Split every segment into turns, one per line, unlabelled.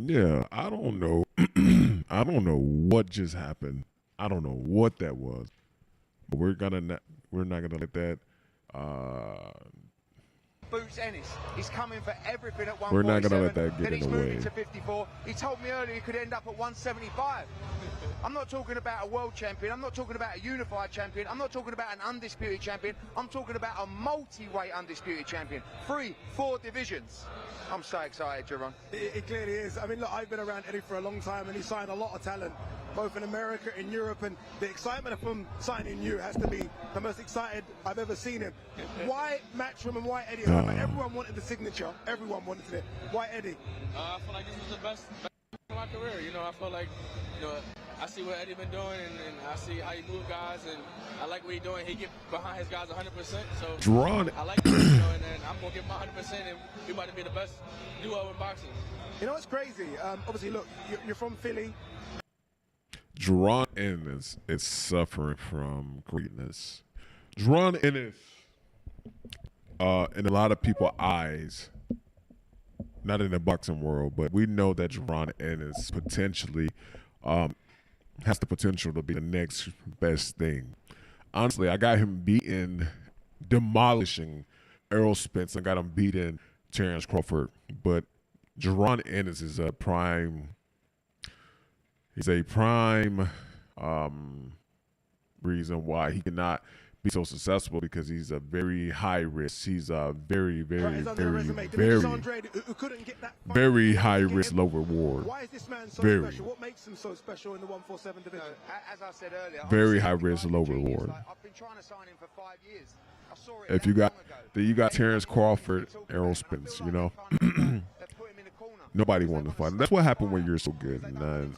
Yeah, I don't know. I don't know what just happened. I don't know what that was. But we're not gonna let that.
Boots Ennis. He's coming for everything at 147.
We're not gonna let that get
then
in
he's
the
moving
way.
to 54. He told me earlier he could end up at 175. I'm not talking about a world champion. I'm not talking about a unified champion. I'm not talking about an undisputed champion. I'm talking about a multi-weight undisputed champion. 3, 4 divisions. I'm so excited, Jerron.
It clearly is. I mean, look, I've been around Eddie for a long time, and he signed a lot of talent, both in America and Europe, and the excitement of him signing you has to be the most excited I've ever seen him. Why Matchroom and why Eddie? Everyone wanted the signature. Everyone wanted it. Why Eddie?
I feel like this was the best of my career. You know, I feel like, you know, I see what Eddie been doing, and I see how he move guys, and I like what he's doing. He get behind his guys 100%. So
Drawn.
I like it, you know, and then I'm gonna give him 100%, and we about to be the best duo in boxing.
You know what's crazy? Obviously, look, you're from Philly.
Drawn Ennis is suffering from greatness. Drawn Ennis, in a lot of people's eyes, not in the boxing world, but we know that Drawn Ennis potentially has the potential to be the next best thing. Honestly, I got him beaten, demolishing Errol Spence. I got him beating Terrence Crawford, but Drawn Ennis is a prime. He's a prime reason why he cannot be so successful, because he's a very high risk. He's a very high risk, low reward.
Why is this man so special? What makes him so special in the 147 division?
As I said earlier,
Very high risk, low reward.
I've been trying to sign him for 5 years. I saw it
If you got Terrence Crawford, Errol Spence, you know, nobody wanted to fight him. That's what happened when you're so good. And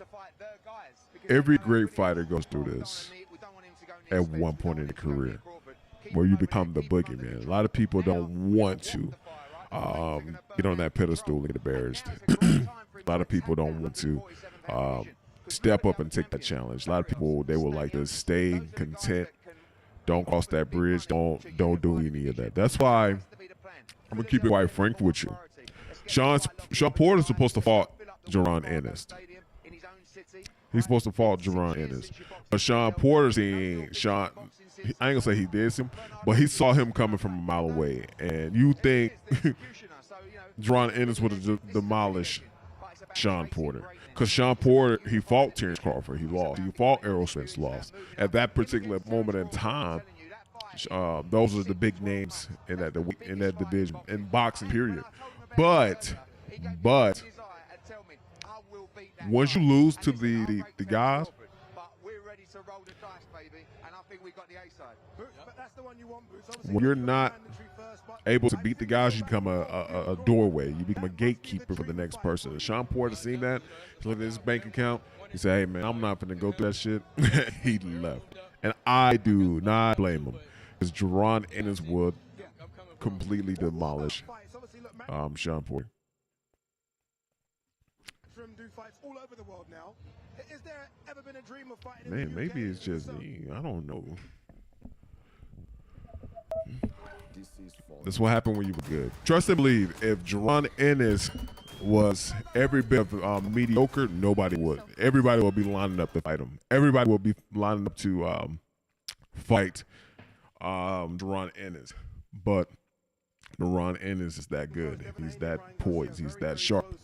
every great fighter goes through this at one point in their career, where you become the boogeyman. A lot of people don't want to get on that pedestal and get embarrassed. A lot of people don't want to step up and take that challenge. A lot of people, they would like to stay content. Don't cross that bridge. Don't do any of that. That's why I'm gonna keep it quite frank with you. Sean Porter's supposed to fight Jaron Ennis. He's supposed to fight Jaron Ennis. But Sean Porter's I ain't gonna say he did him, but he saw him coming from a mile away. And you think Jaron Ennis would have demolished Sean Porter. Because Sean Porter, he fought Terrence Crawford, he lost. He fought Errol Spence, lost. At that particular moment in time, those are the big names in that division, in boxing, period. But once you lose to the guys, when you're not able to beat the guys, you become a doorway. You become a gatekeeper for the next person. And Sean Porter seen that. He looked at his bank account. He said, "Hey man, I'm not going to go through that shit." He left, and I do not blame him, because Jaron Ennis would completely demolish Sean Porter. Man, maybe it's just me. I don't know. That's what happened when you were good. Trust and believe, if Jaron Ennis was every bit of mediocre, nobody would. Everybody will be lining up to fight him. Everybody will be lining up to fight Jaron Ennis. But Jaron Ennis is that good. He's that poised. He's that sharp.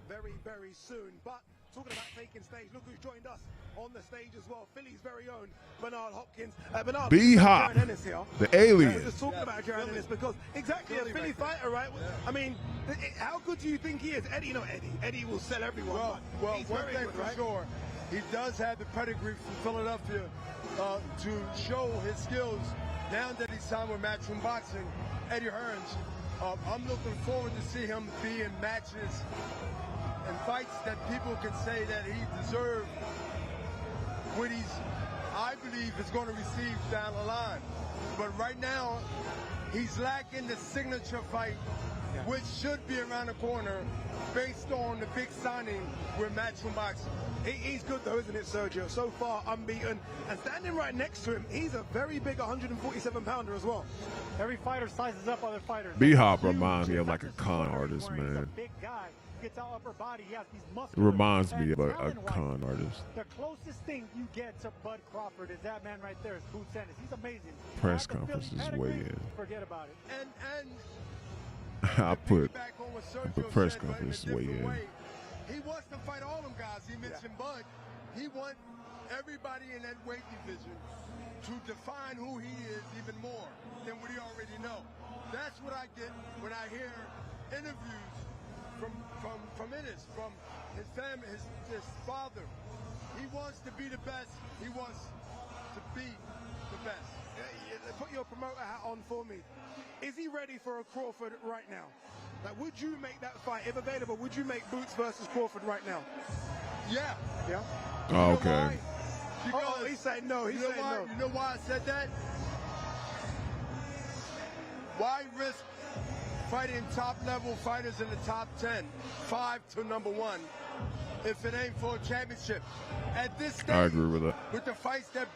Very, very soon. But talking about taking stage, look who's joined us on the stage as well. Philly's very own Bernard Hopkins. Bernard,
B-Hop, the alien.
Just talking about Jaron Ennis, because exactly a Philly fighter, right? I mean, how good do you think he is? Eddie, no, Eddie will sell everyone.
Well, one thing for sure, he does have the pedigree from Philadelphia to show his skills. Now that he's signed with Matchroom Boxing, Eddie Hearns, I'm looking forward to see him be in matches and fights that people can say that he deserved what I believe is going to receive down the line. But right now, he's lacking the signature fight, which should be around the corner based on the big signing with Matchroom Boxing.
He's good though, isn't it, Sergio? So far unbeaten, and standing right next to him, he's a very big 147-pounder as well.
Every fighter sizes up other fighters.
B-Hop reminds me of like a con artist, man.
Big guy. gets out upper body. He has these
It
muscles.
reminds me of a con artist.
The closest thing you get to Bud Crawford is that man right there, is Boots Ennis. He's amazing.
Press conference is way in.
Forget about it.
And
I put
back on what
the
Sergio
press
said, but
conference
in a
way
different
in.
way. He wants to fight all them guys. He mentioned Bud. He wants everybody in that weight division to define who he is even more than what he already know. That's what I get when I hear interviews from Ennis, from his family, his father. He wants to be the best. He wants to be the best.
Put your promoter hat on for me. Is he ready for a Crawford right now? Like, would you make that fight, if available? Would you make Boots versus Crawford right now?
Yeah.
Yeah.
Oh, okay.
Because
He said no. He said no.
You know why I said that? Why risk fighting top-level fighters in the top 10, 5 to number 1, if it ain't for a championship? At this stage,
I agree with that.
with the fights that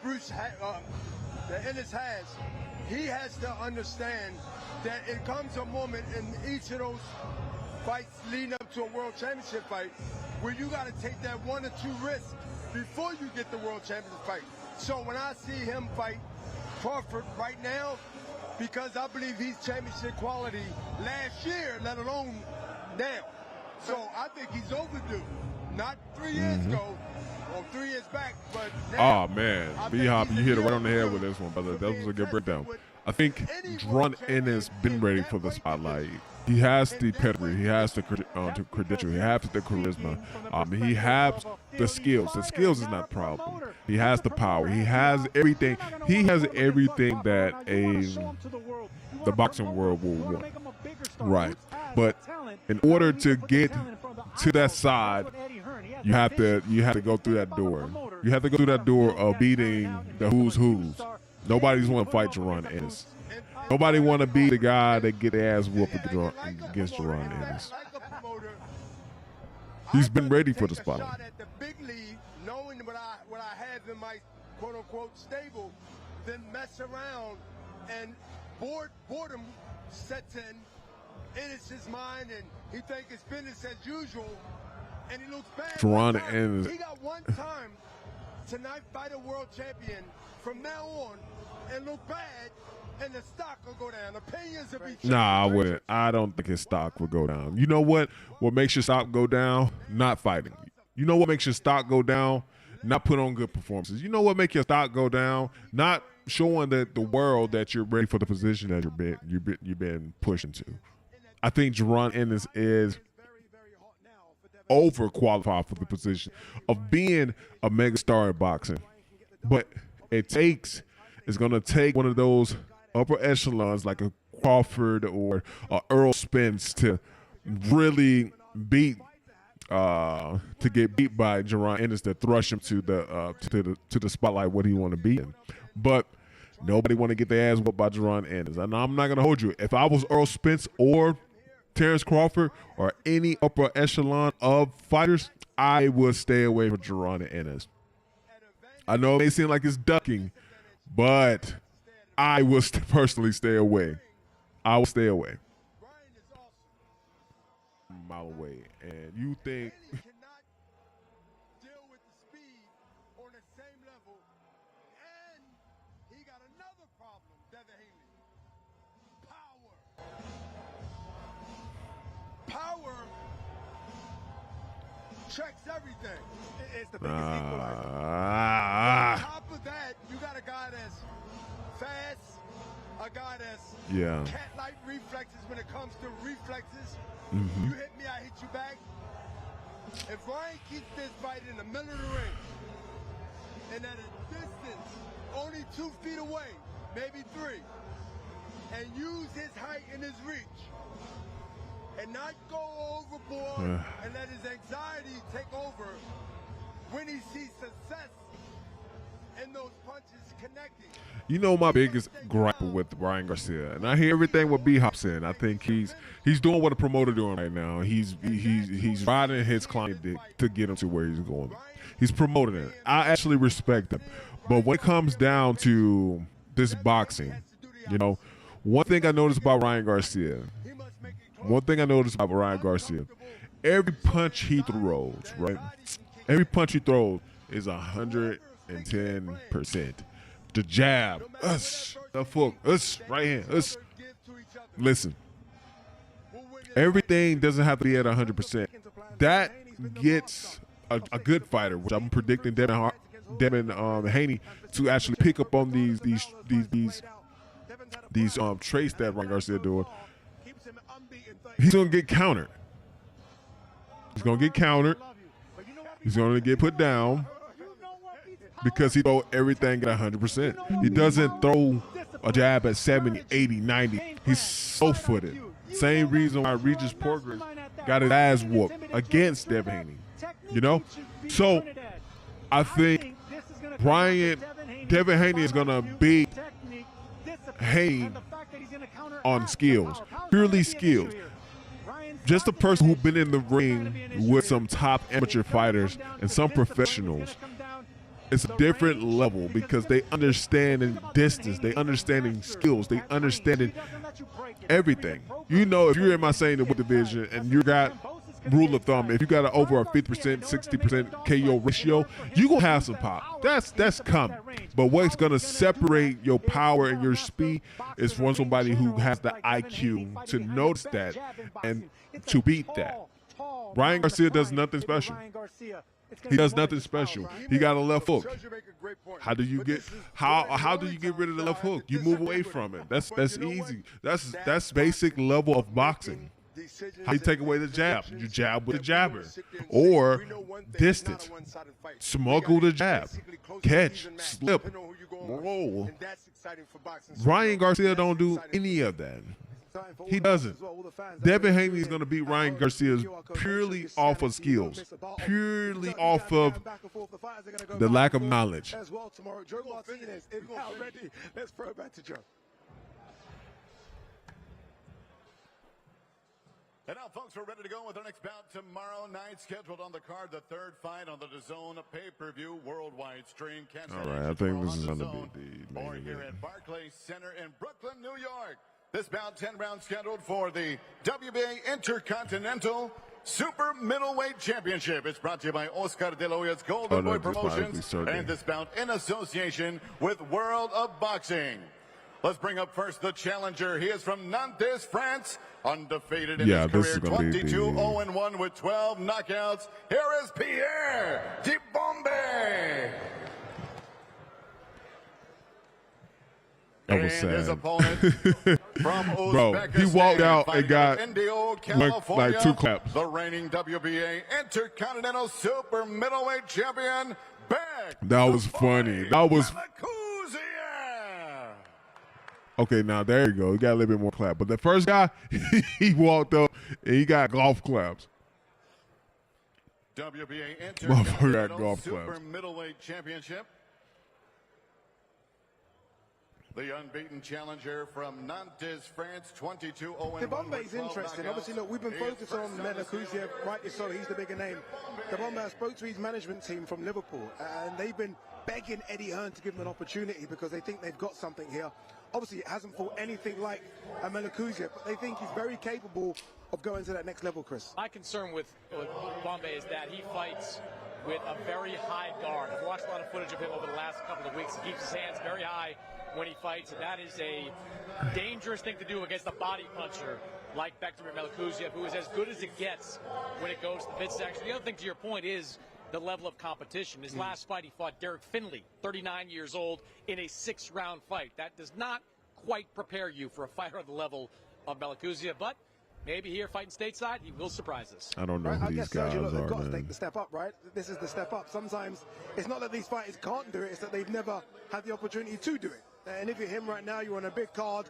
that Ennis has, he has to understand that it comes a moment in each of those fights leading up to a world championship fight where you got to take that 1 or 2 risks before you get the world championship fight. So when I see him fight Crawford right now, because I believe he's championship quality last year, let alone now. So I think he's overdue. Not 3 years ago or 3 years back, but now.
Oh man,
I
B
think
Hop,
he's
you
a
hit it
year
right on the head
overdue
with this one, brother.
for
That was
being
a good breakdown.
tested with
I think
any
Dron
world
Ennis been
champion
ready
in
for the
that weight
spotlight.
division.
He has the pedigree, he has the credential, he has the charisma, he has the skills. The skills is not a problem. He has the power. He has everything. He has everything that the boxing world will want. Right. But in order to get to that side, you have to go through that door. You have to go through that door of beating the who's. Nobody's want to fight Dron Ennis. Nobody want to be the guy that get their ass whooped against Dron Ennis. He's been ready for the spotlight.
At the big league, knowing what I have in my quote unquote stable, then mess around and boredom sets in his mind, and he think it's business as usual, and he looks bad.
Dron
one time.
Ennis.
He got one time to not fight a world champion from now on and look bad, and the stock will go down. Opinions will be changed.
Nah, I wouldn't. I don't think his stock would go down. You know what? What makes your stock go down? Not fighting. You know what makes your stock go down? Not put on good performances. You know what makes your stock go down? Not showing the world that you're ready for the position that you've been pushing to. I think Dron Ennis is overqualified for the position of being a megastar in boxing. But it's going to take one of those upper echelons like a Crawford or Earl Spence to really get beat by Dron Ennis to thrush him to the spotlight what he want to be in. But nobody want to get their ass whooped by Dron Ennis. And I'm not going to hold you. If I was Earl Spence or Terrence Crawford or any upper echelon of fighters, I would stay away from Dron Ennis. I know it may seem like it's ducking, but I will personally stay away. I will stay away. A mile away. And you think
Haney cannot deal with the speed on the same level, and he got another problem, Devin Haney. Power checks everything.
It's the biggest equalizer.
On top of that, you got a guy that's fast, a guy that's cat-like reflexes when it comes to reflexes. You hit me, I hit you back. If Ryan keeps this fight in the middle of the ring and at a distance, only 2 feet away, maybe 3, and use his height and his reach, and not go overboard and let his anxiety take over when he sees success in those punches connecting.
you know my biggest gripe with Ryan Garcia, and I hear everything what B Hop said. I think he's doing what a promoter doing right now. He's riding his client to get him to where he's going. He's promoting it. I actually respect him, but when it comes down to this boxing, you know, one thing I noticed about Ryan Garcia every punch he throws, right? Every punch he throws is 110%. The jab, the hook, right hand, Listen, everything doesn't have to be at 100%. That gets a good fighter, which I'm predicting Devin Haney to actually pick up on these traits that Ryan Garcia doing. He's gonna get countered. He's gonna get countered. He's gonna get put down because he throw everything at 100%. He doesn't throw a jab at 70, 80, 90. He's slow-footed. Same reason why Regis Porter got his ass whooped against Devin Haney. You know? So I think Devin Haney is gonna beat Haney on skills, purely skills. Just a person who's been in the ring with some top amateur fighters and some professionals. It's a different level because they understand distance, they understanding skills, they understanding everything. You know, if you're in my saying the weight division and you got rule of thumb, if you got over a 50%, 60% KO ratio, you gonna have some pop. That's coming. But what's gonna separate your power and your speed is from somebody who has the IQ to notice that and to beat that. Ryan Garcia does nothing special. He does nothing special. He got a left hook. How do you get rid of the left hook? You move away from it. That's easy. That's basic level of boxing. How you take away the jab? You jab with the jabber. Or distance. Smuggle the jab. Catch. Slip. Roll. Ryan Garcia don't do any of that. He doesn't. Devin Haney is going to beat Ryan Garcia purely off of skills, purely off of the lack of knowledge.
Let's throw it back to Joe.
And now, folks, we're ready to go with our next bout tomorrow night. Scheduled on the card, the third fight on the DAZN pay-per-view worldwide stream.
All right, I think this is going to be the
or here at Barclays Center in Brooklyn, New York. This bout 10 rounds scheduled for the WBA Intercontinental Super Middleweight Championship. It's brought to you by Oscar De La Hoya's Golden Boy Promotions and this bout in association with World of Boxing. Let's bring up first the challenger. He is from Nantes, France, undefeated in his career, 22-0-1 with 12 knockouts. Here is Pierre Dibombe.
That was sad.
His opponent from Uzbekistan,
he walked out and got
Indio,
like 2 claps.
The reigning WBA Intercontinental Super Middleweight Champion, back.
That was funny. That was. Okay, now there you go. He got a little bit more clap. But the first guy, he walked up and he got golf claps.
WBA Intercontinental Super
claps.
Middleweight Championship. The unbeaten challenger from Nantes, France, 22-0-1.
Dibombe is interesting. Obviously, look, we've been focused on Melakuziev, rightly so. He's the bigger name. Dibombe spoke to his management team from Liverpool, and they've been begging Eddie Hearn to give him an opportunity because they think they've got something here. Obviously, it hasn't fought anything like a Melakuziev, but they think he's very capable of going to that next level, Chris.
My concern with Dibombe is that he fights with a very high guard. I've watched a lot of footage of him over the last couple of weeks. He keeps his hands very high when he fights, and that is a dangerous thing to do against a body puncher like Bektemir Melakuziev, who is as good as it gets when it goes to the midsection. The other thing, to your point, is the level of competition. His last fight, he fought Derek Finley, 39 years old, in a 6-round fight. That does not quite prepare you for a fighter on the level of Melakuziev, but maybe here fighting stateside, he will surprise us.
I don't know who these guys are,
they've got to take the step up, right? This is the step up. Sometimes it's not that these fighters can't do it, it's that they've never had the opportunity to do it. And if you're him right now, you're on a big card,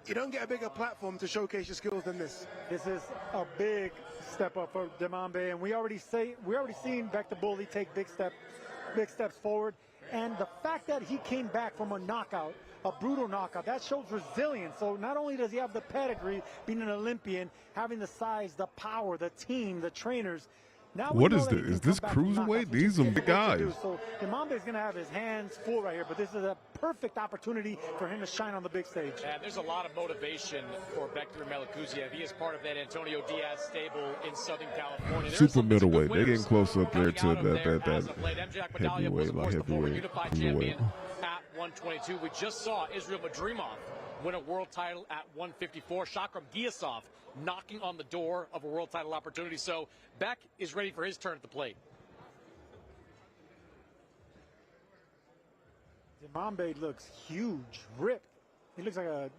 you don't get a bigger platform to showcase your skills than this.
This is a big step up for Dibombe, and we already seen Beck the Bully take big steps forward. And the fact that he came back from a knockout, a brutal knockout, that shows resilience. So not only does he have the pedigree, being an Olympian, having the size, the power, the team, the trainers, Now
What
we know
is
that he
this?
can
Is this
come back from
cruiserweight?
knockouts, which
These
is
are big
difficult to do.
guys.
So Demambe is going to have his hands full right here, but this is a perfect opportunity for him to shine on the big stage.
And there's a lot of motivation for Bektir Melikuziev. He is part of that Antonio Diaz stable in Southern California.
Super middleweight. They're getting close up there to that heavyweight, like heavyweight,
unified champion at 122. We just saw Israel Madrimov win a world title at 154. Shakram Giasov knocking on the door of a world title opportunity. So Beck is ready for his turn at the plate.
Demambe looks huge, ripped. He looks like a...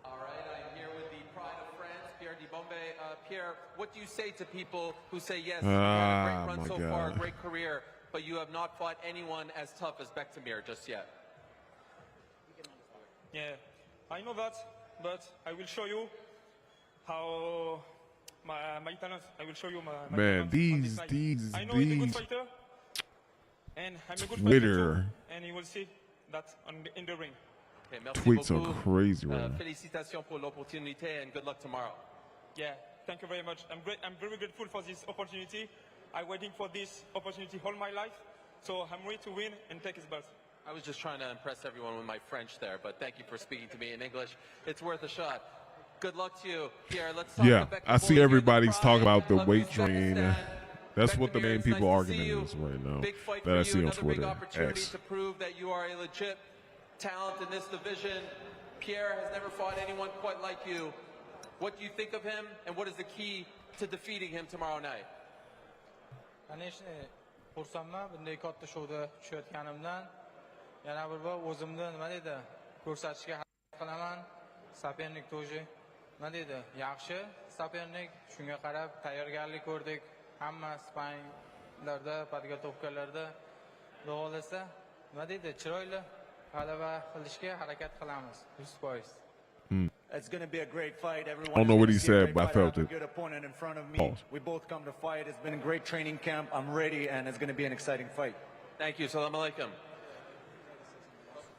All right, I'm here with the pride of France, Pierre Demambe. Pierre, what do you say to people who say, yes, you had a great run so far, a great career, but you have not fought anyone as tough as Bektir just yet?
Yeah, I know that, but I will show you how my talent. I will show you my
man,
these. I know he's a good fighter, and I'm a good fighter too, and you will see that in the ring.
Okay, merci
tweets
beaucoup.
are crazy right now.
Félicitations pour l'opportunité and good luck tomorrow.
Yeah, thank you very much. I'm very grateful for this opportunity. I'm waiting for this opportunity all my life, so I'm ready to win and take his belt.
I was just trying to impress everyone with my French there, but thank you for speaking to me in English. It's worth a shot. Good luck to you, Pierre. Let's talk about
I see everybody's talking about the weight drain. That's what the main people argument is right now that I see on Twitter.
Opportunity to prove that you are a legit talent in this division. Pierre has never fought anyone quite like you. What do you think of him, and what is the key to defeating him tomorrow night?
Yana bir bor o'zimni nima deydi ko'rsatishga harakat qilaman. Sopernik to'ji nima deydi yaxshi sopernik, shunga qarab tayyorgarlik ko'rdik. Hamma sparinglarda, podgotovkalarda do'g'olasa nima deydi chiroyli g'alaba qilishga harakat qilamiz 100%.
It's going to be a great fight. Everyone
I don't know what he said, but I felt
it. Good opponent in front of me.
Pause.
We both come to fight. It's been a great training camp. I'm ready, and it's going to be an exciting fight.
Thank you. Salam alaikum.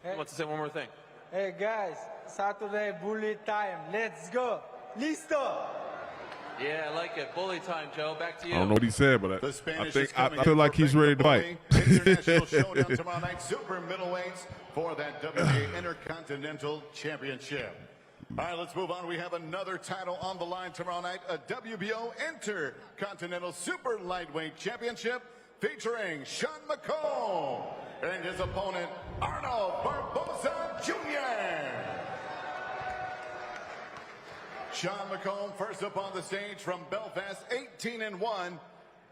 He wants to say one more thing.
Hey guys, Saturday bully time. Let's go. Listo.
Yeah, I like it. Bully time, Joe. Back to you.
I don't know what he said, but I feel like he's ready to fight.
International showdown tomorrow night, super middleweights for that WBA Intercontinental Championship. All right, let's move on. We have another title on the line tomorrow night, a WBO Intercontinental Super Lightweight Championship featuring Sean McComb and his opponent, Arnold Barboza Jr. Sean McComb first up on the stage from Belfast, 18-1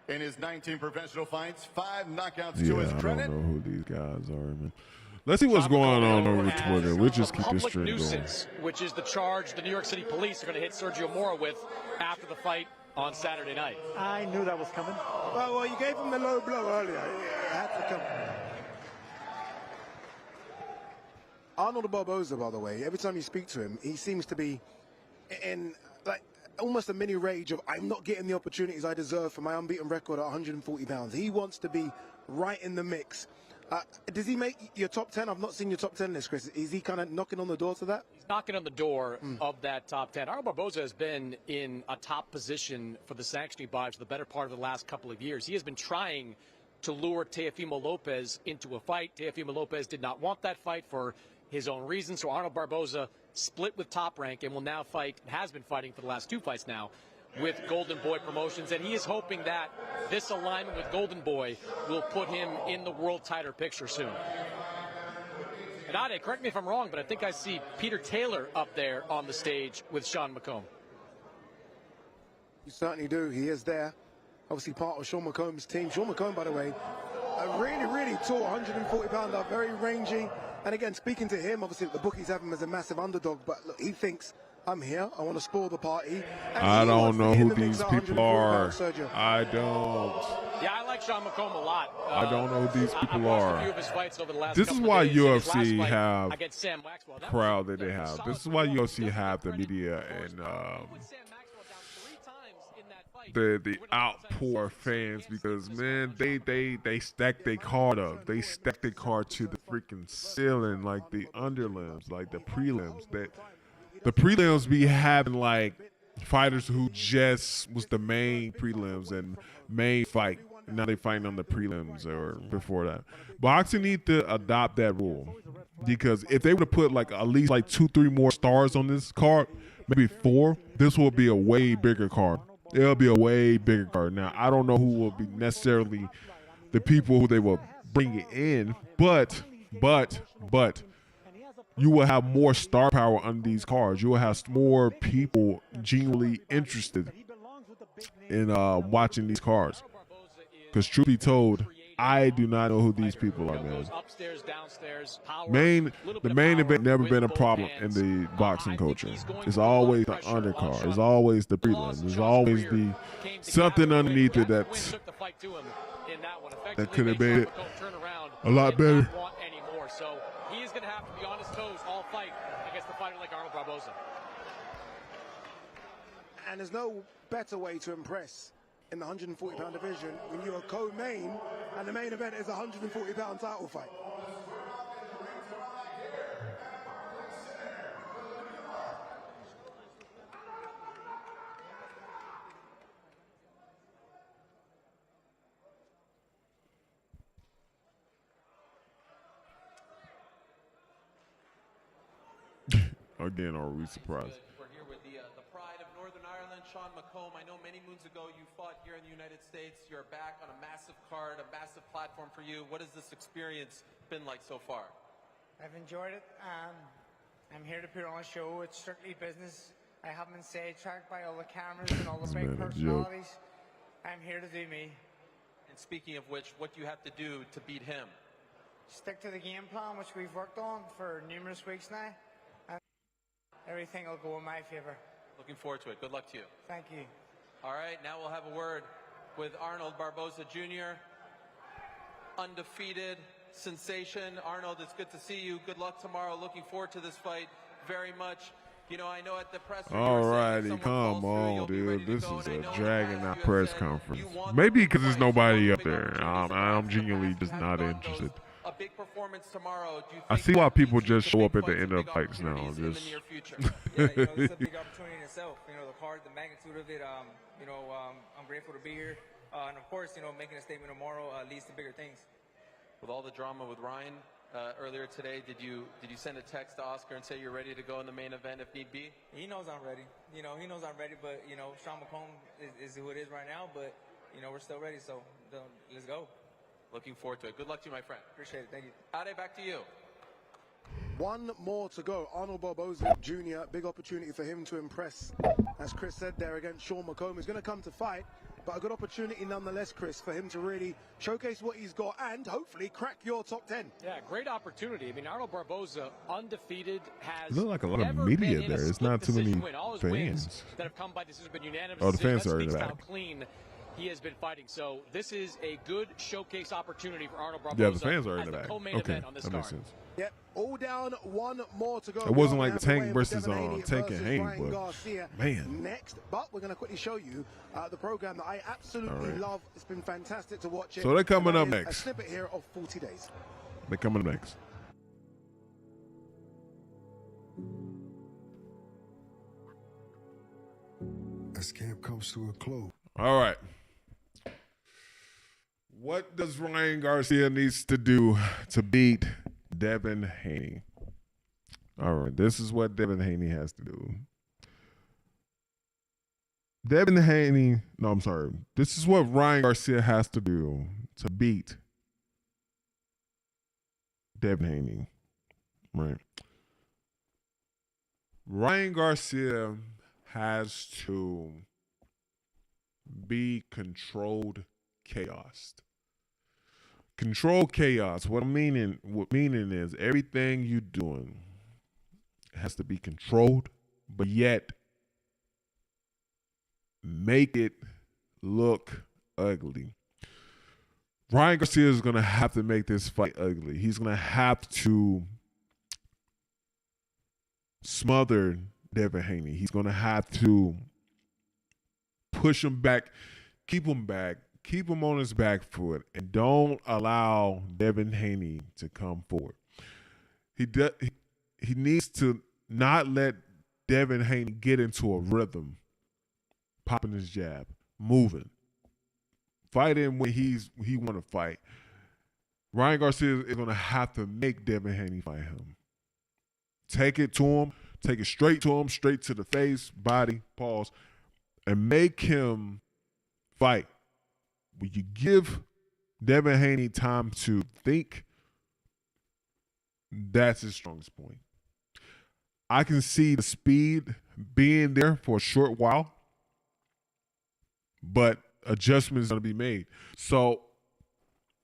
in his 19 professional fights, 5 knockouts to his credit.
I don't know who these guys are, man. Let's see what's going on over Twitter. We'll just keep this straight going.
Which is the charge the New York City police are going to hit Sergio Mora with after the fight on Saturday night.
I knew that was coming.
Well, you gave him the low blow earlier. It had to come. Arnold Barboza, by the way, every time you speak to him, he seems to be in like almost a mini rage of I'm not getting the opportunities I deserve for my unbeaten record at 140 pounds. He wants to be right in the mix. Does he make your top 10? I've not seen your top 10 list, Chris. Is he kind of knocking on the door to that?
He's knocking on the door of that top 10. Arnold Barboza has been in a top position for the sanctioning bodies for the better part of the last couple of years. He has been trying to lure Teofimo Lopez into a fight. Teofimo Lopez did not want that fight for his own reasons, so Arnold Barboza split with Top Rank and will now fight, has been fighting for the last 2 fights now, with Golden Boy Promotions, and he is hoping that this alignment with Golden Boy will put him in the world title picture soon. And Ade, correct me if I'm wrong, but I think I see Peter Taylor up there on the stage with Sean McComb.
You certainly do. He is there. Obviously part of Sean McComb's team. Sean McComb, by the way, a really, really tall 140-pounder, very rangy. And again, speaking to him, obviously the bookies have him as a massive underdog, but look, he thinks, I'm here, I want to spoil the party.
I don't know who these people are. I don't.
Yeah, I like Sean McComb a lot.
I don't know who these people
are.
This is why UFC have the crowd that they have. This is why UFC have the media and the outpour fans, because man, they stack their card up. They stack their card to the freaking ceiling, like the underlimbs, like the prelims. That the prelims be having like fighters who just was the main prelims and main fight. Now they fighting on the prelims or before that. Boxing need to adopt that rule because if they would have put like at least like 2-3 more stars on this card, maybe 4, this will be a way bigger card. It'll be a way bigger card. Now I don't know who will be necessarily the people who they will bring it in, but you will have more star power on these cards. You will have more people genuinely interested in watching these cards. Because truth be told, I do not know who these people are, man. The main event never been a problem in the boxing culture. It's always the undercard. It's always the prelims. It's always the something underneath it that could have made it a lot better.
So he is going to have to be on his toes all fight against the fighter like Arnold Barboza.
And there's no better way to impress in the 140-pound division when you're a co-main and the main event is a 140-pound title fight.
Again, are we surprised?
We're here with the pride of Northern Ireland, Sean McComb. I know many moons ago you fought here in the United States. You're back on a massive card, a massive platform for you. What has this experience been like so far?
I've enjoyed it. I'm here to put on a show. It's strictly business. I haven't been sidetracked by all the cameras and all the big personalities. I'm here to do me.
And speaking of which, what do you have to do to beat him?
Stick to the game plan, which we've worked on for numerous weeks now. Everything will go in my favor.
Looking forward to it. Good luck to you.
Thank you.
All right, now we'll have a word with Arnold Barboza Jr., undefeated sensation. Arnold, it's good to see you. Good luck tomorrow. Looking forward to this fight very much. You know, I know at the press.
All righty, come on, dude. This is a dragging out press conference. Maybe because there's nobody up there. I'm genuinely just not interested.
A big performance tomorrow. Do you
I see why people just show up at the end of fights now. Just
yeah, it's a big opportunity in itself. You know, the card, the magnitude of it. I'm grateful to be here, and of course, making a statement tomorrow leads to bigger things.
With all the drama with Ryan earlier today, did you send a text to Oscar and say you're ready to go in the main event if need be?
He knows I'm ready. He knows I'm ready. But Sean McComb is who it is right now. But we're still ready. So let's go.
Looking forward to it. Good luck to you, my friend.
Appreciate it. Thank you.
Ade, back to you.
One more to go. Arnold Barboza Jr., big opportunity for him to impress. As Chris said there against Sean McComb, he's going to come to fight, but a good opportunity nonetheless, Chris, for him to really showcase what he's got and hopefully crack your top 10.
Yeah, great opportunity. I mean, Arnold Barboza, undefeated, has
there's like a lot of media there. It's not too many fans.
That have come by decision have been unanimous.
Oh, the fans are
in
back.
How clean he has been fighting. So this is a good showcase opportunity for Arnold Barboza.
Yeah, the fans are in the back.
Co-main
Okay,
event on this
that makes
card.
sense.
Yep, all down, one more to go.
It wasn't like the
Halfway
Tank
with
versus
Devin
Tank and Haney,
Ryan
but
Garcia
man.
next, but we're going to quickly show you the program that I absolutely love. It's been fantastic to watch it.
So they're coming up
And that is
next.
A snippet here of 40 days.
They're coming next.
As camp comes to a close.
All right. What does Ryan Garcia needs to do to beat Devin Haney? All right, this is what Devin Haney has to do. This is what Ryan Garcia has to do to beat Devin Haney. Right. Ryan Garcia has to be controlled chaos. Control chaos. What meaning is everything you're doing has to be controlled, but yet make it look ugly. Ryan Garcia is going to have to make this fight ugly. He's going to have to smother Devin Haney. He's going to have to push him back, keep him on his back foot, and don't allow Devin Haney to come forward. He needs to not let Devin Haney get into a rhythm popping his jab, moving, fighting when he want to fight. Ryan Garcia is going to have to make Devin Haney fight him. Take it to him, take it straight to him, straight to the face, body, pause, and make him fight. When you give Devin Haney time to think, that's his strongest point. I can see the speed being there for a short while, but adjustments are going to be made. So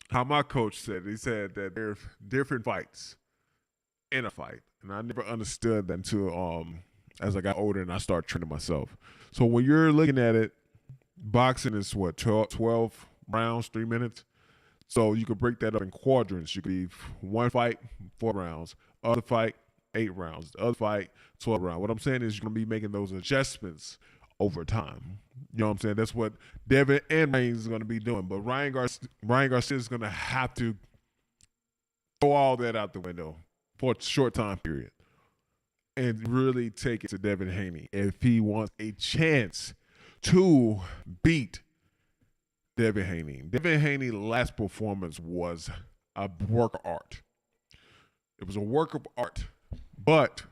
how my coach said, he said that there's different fights in a fight. And I never understood that until as I got older and I started training myself. So when you're looking at it, boxing is what, 12 rounds, 3 minutes? So you could break that up in quadrants. You could be one fight, 4 rounds, other fight, 8 rounds, the other fight, 12 rounds. What I'm saying is you're going to be making those adjustments over time. You know what I'm saying? That's what Devin and Ryan is going to be doing. But Ryan Garcia is going to have to throw all that out the window for a short time period and really take it to Devin Haney if he wants a chance to beat Devin Haney. Devin Haney's last performance was a work of art. It was a work of art, but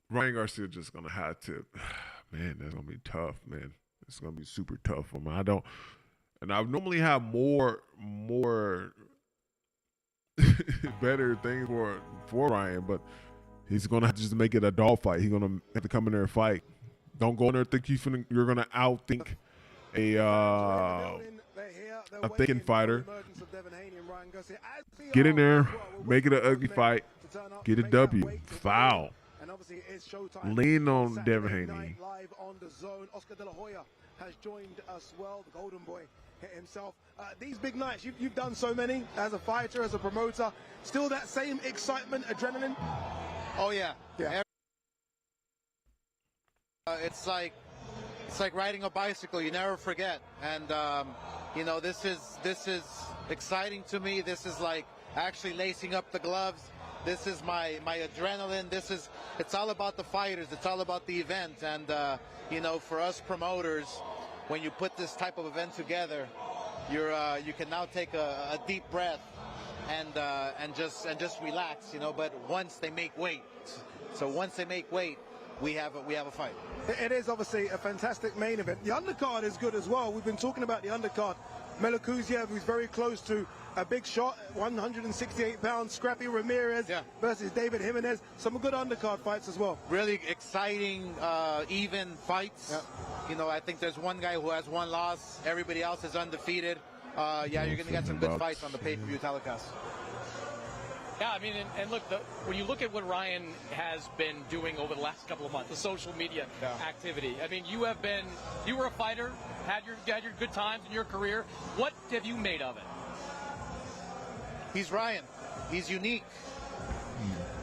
Ryan Garcia just gonna have to, man, that's gonna be tough, man. It's gonna be super tough for me. I normally have more better things for Ryan, but he's gonna have to just make it a dog fight. He's gonna have to come in there and fight. Don't go in there think you're gonna outthink a thinking fighter. Get in there, make it an ugly fight, get a W, foul. Lean on Devin Haney.
Live on the zone. Oscar De La Hoya has joined us well, the golden boy himself. These big nights, you've done so many as a fighter, as a promoter. Still that same excitement, adrenaline?
Oh yeah.
Yeah.
It's like riding a bicycle. You never forget. And you know, this is exciting to me. This is like actually lacing up the gloves. This is my adrenaline. It's all about the fighters. It's all about the event. And you know, for us promoters, when you put this type of event together, you can now take a deep breath and just relax, you know. But once they make weight, we have a fight.
It is obviously a fantastic main event. The undercard is good as well. We've been talking about the undercard. Melokuziev, who's very close to a big shot, 168 pounds, Scrappy Ramirez versus David Jimenez. Some good undercard fights as well.
Really exciting, even fights.
Yeah.
You know, I think there's one guy who has 1 loss. Everybody else is undefeated. Yeah, you're going to get some good fights on the pay-per-view telecast.
Yeah, I mean, and look, when you look at what Ryan has been doing over the last couple of months, the social media activity. I mean, you were a fighter, had your good times in your career. What have you made of it?
He's Ryan. He's unique.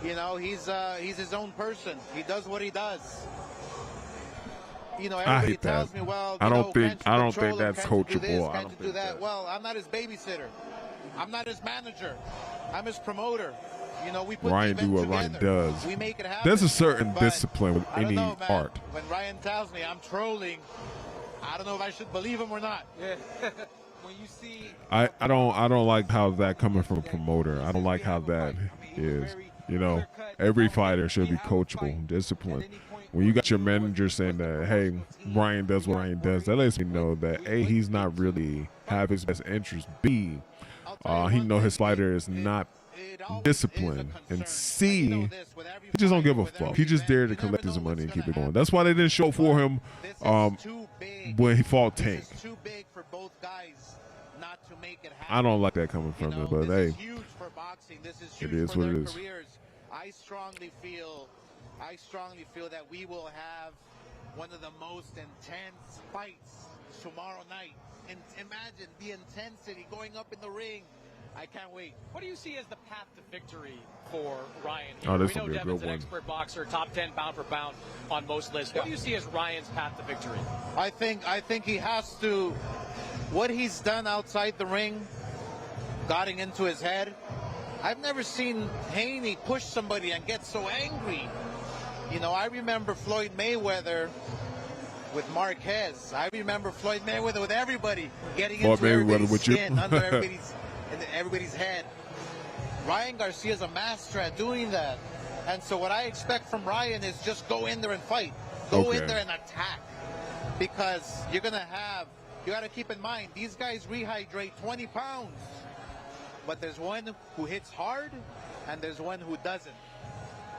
You know, he's his own person. He does what he does. You know, everybody tells me, well, I don't think
that's coachable.
Can't you do that? Well, I'm not his babysitter. I'm not his manager. I'm his promoter. You know, we put
Ryan do what Ryan does.
We make it happen.
There's a certain discipline with any art.
When Ryan tells me I'm trolling, I don't know if I should believe him or not. Yeah. When you see,
I don't like how that coming from a promoter. I don't like how that is. You know, every fighter should be coachable, disciplined. When you got your manager saying that, hey, Ryan does what Ryan does, that lets me know that A, he's not really have his best interest. B, he know his fighter is not disciplined. And C, he just don't give a fuck. He just there to collect his money and keep it going. That's why they didn't show for him when he fought Tank. I don't like that coming from him, but hey, it is what it is.
I strongly feel that we will have one of the most intense fights tomorrow night. And imagine the intensity going up in the ring. I can't wait.
What do you see as the path to victory for Ryan?
Oh, this
we know
will be a
Devin's
good
an
one.
expert boxer, top 10 pound for pound on most lists. What do you see as Ryan's path to victory?
I think he has to. What he's done outside the ring, got into his head.
I've never seen Haney push somebody and get so angry. You know, I remember Floyd Mayweather with Marquez. I remember Floyd Mayweather with everybody getting into everybody's skin, under everybody's head. Ryan Garcia is a master at doing that. And so what I expect from Ryan is just go in there and fight. Go in there and attack. Because you're going to have, you got to keep in mind, these guys rehydrate 20 pounds. But there's one who hits hard and there's one who doesn't.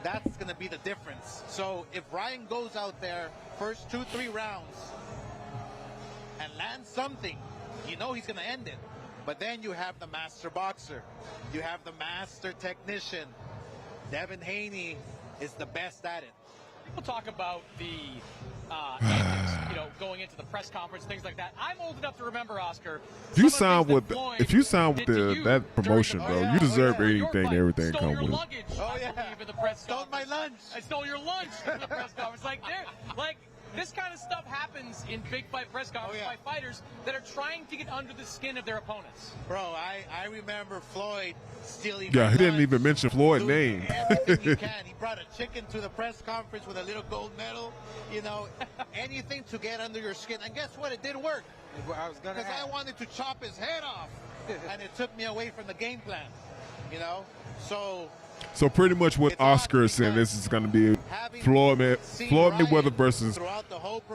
That's going to be the difference. So if Ryan goes out there first 2-3 rounds and lands something, you know he's going to end it. But then you have the master boxer. You have the master technician. Devin Haney is the best at it.
People talk about the antics, you know, going into the press conference, things like that. I'm old enough to remember, Oscar.
If you sign with that promotion, bro, you deserve anything, everything come with it.
Oh yeah, in the press stole my lunch. I stole your lunch in the press conference. Like this kind of stuff happens in big fight press conferences by fighters that are trying to get under the skin of their opponents.
Bro, I remember Floyd stealing.
Yeah, he didn't even mention Floyd's name.
Everything he can. He brought a chicken to the press conference with a little gold medal. You know, anything to get under your skin. And guess what? It did work. Because I wanted to chop his head off, and it took me away from the game plan. You know,
So pretty much what Oscar is saying, this is going to be Floyd Mayweather versus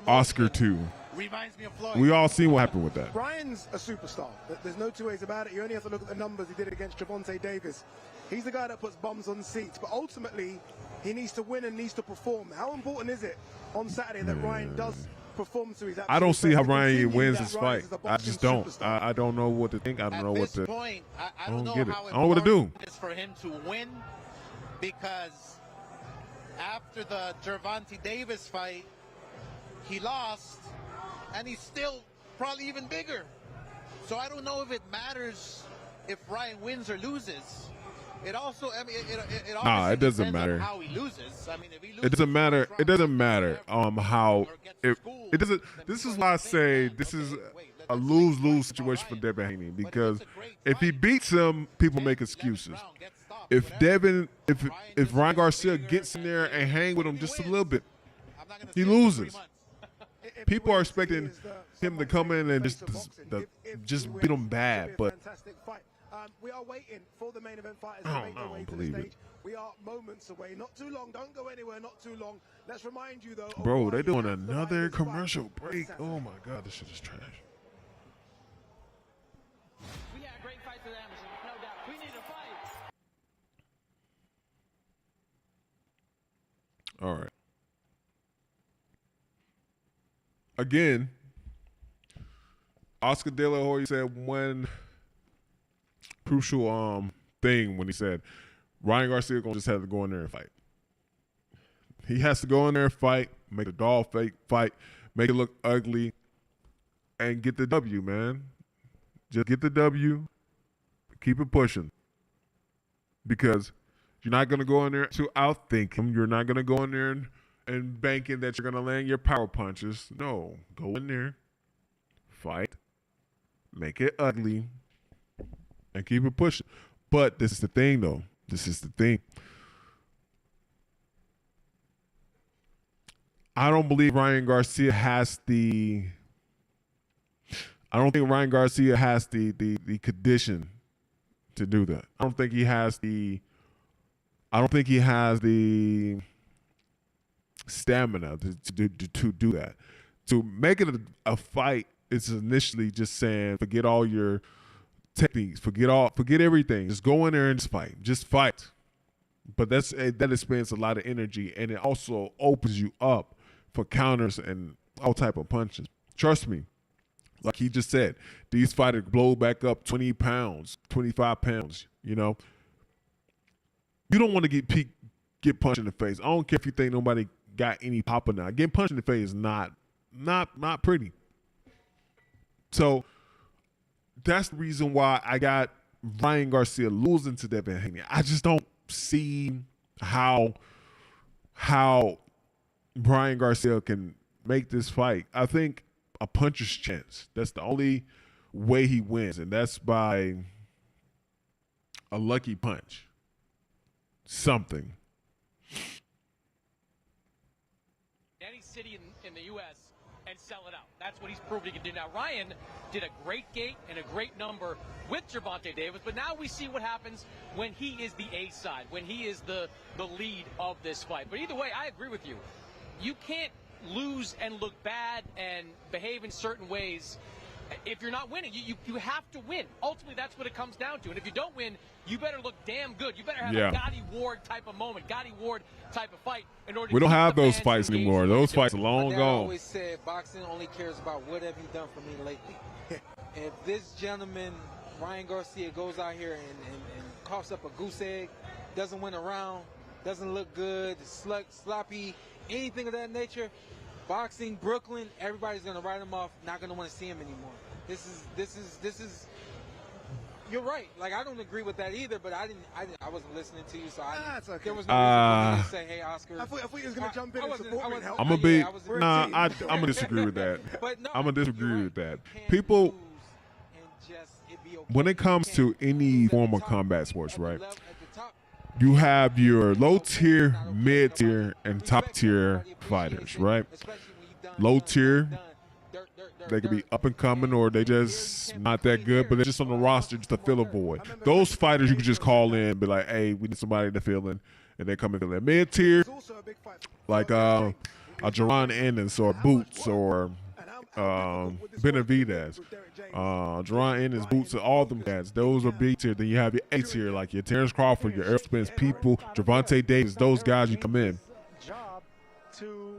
Oscar 2.
Reminds me of Floyd.
We all seen what happened with that.
Ryan's a superstar. There's no two ways about it. You only have to look at the numbers he did against Gervonta Davis. He's the guy that puts bums on seats. But ultimately, he needs to win and needs to perform. How important is it on Saturday that Ryan does perform to his absolute
I don't see how
best?
Ryan wins this fight. I just don't. I don't know what to think. I don't know what to.
I don't
get it.
how
I don't know what to do.
It's for him to win, because after the Gervonta Davis fight, he lost, and he's still probably even bigger. So I don't know if it matters if Ryan wins or loses. It also, I mean, it
it doesn't matter.
How he loses. I mean, if he loses,
It doesn't matter. It doesn't matter. How it doesn't. This is why I say this is a lose-lose situation for Devin Haney, because if he beats him, people make excuses. If Ryan Garcia gets in there and hang with him just a little bit, he loses. People are expecting him to come in and just beat him bad, but
we are waiting for the main event fighters
I
to make their way to the stage. We are moments away, not too long. Don't go anywhere, not too long. Let's remind you though.
Bro, they're doing another commercial break. Oh my God, this shit is trash.
We had a great fight for Anderson, no doubt. We need a fight.
All right. Again, Oscar De La Hoya said one crucial thing when he said Ryan Garcia gonna just have to go in there and fight. He has to go in there and fight, make a dog fight, make it look ugly, and get the W, man. Just get the W, keep it pushing. Because you're not gonna go in there to outthink him. You're not gonna go in there and banking that you're gonna land your power punches. No, go in there, fight, make it ugly, and keep it pushing. But this is the thing, though. This is the thing. I don't believe Ryan Garcia has the. I don't think Ryan Garcia has the condition to do that. I don't think he has the. I don't think he has the stamina to do that. To make it a fight is initially just saying forget all your techniques, forget everything. Just go in there and just fight. Just fight. But that expends a lot of energy, and it also opens you up for counters and all type of punches. Trust me. Like he just said, these fighters blow back up 20 pounds, 25 pounds, you know. You don't want to get punched in the face. I don't care if you think nobody got any pop or not. Getting punched in the face is not pretty. So that's the reason why I got Ryan Garcia losing to Devin Haney. I just don't see how Ryan Garcia can make this fight. I think a puncher's chance. That's the only way he wins, and that's by a lucky punch. something.
Any city in the U.S. and sell it out. That's what he's proved he can do. Now, Ryan did a great gate and a great number with Gervonta Davis, but now we see what happens when he is the A side, when he is the lead of this fight. But either way, I agree with you. You can't lose and look bad and behave in certain ways if you're not winning. You have to win. Ultimately, that's what it comes down to. And if you don't win, you better look damn good. You better have a Gotti Ward type of moment, Gotti Ward type of fight in order to
We don't have those fights anymore. Those fights are long
My dad
gone.
always said boxing only cares about what have you done for me lately. If this gentleman, Ryan Garcia, goes out here and coughs up a goose egg, doesn't win a round, doesn't look good, sloppy, anything of that nature, boxing, Brooklyn, everybody's going to write him off, not going to want to see him anymore. This is you're right. Like, I don't agree with that either, but I wasn't listening to you, so there was no reason for me to say, hey, Oscar.
I thought he was going to jump in and support me and help.
I'm gonna disagree with that. I'm gonna disagree with that. People, when it comes to any form of combat sports, right? You have your low tier, mid tier, and top tier fighters, right? Low tier, they could be up and coming, or they just not that good, but they're just on the roster just to fill a void. Those fighters you can just call in and be like, hey, we need somebody to fill in, and they come and fill in. Mid tier, like a Jaron Ennis or Boots or Benavidez. Jaron Ennis, Boots, all them guys. Those are B tier. Then you have your A tier, like your Terrence Crawford, your Errol Spence, people, Gervonta Davis. Those guys you come in.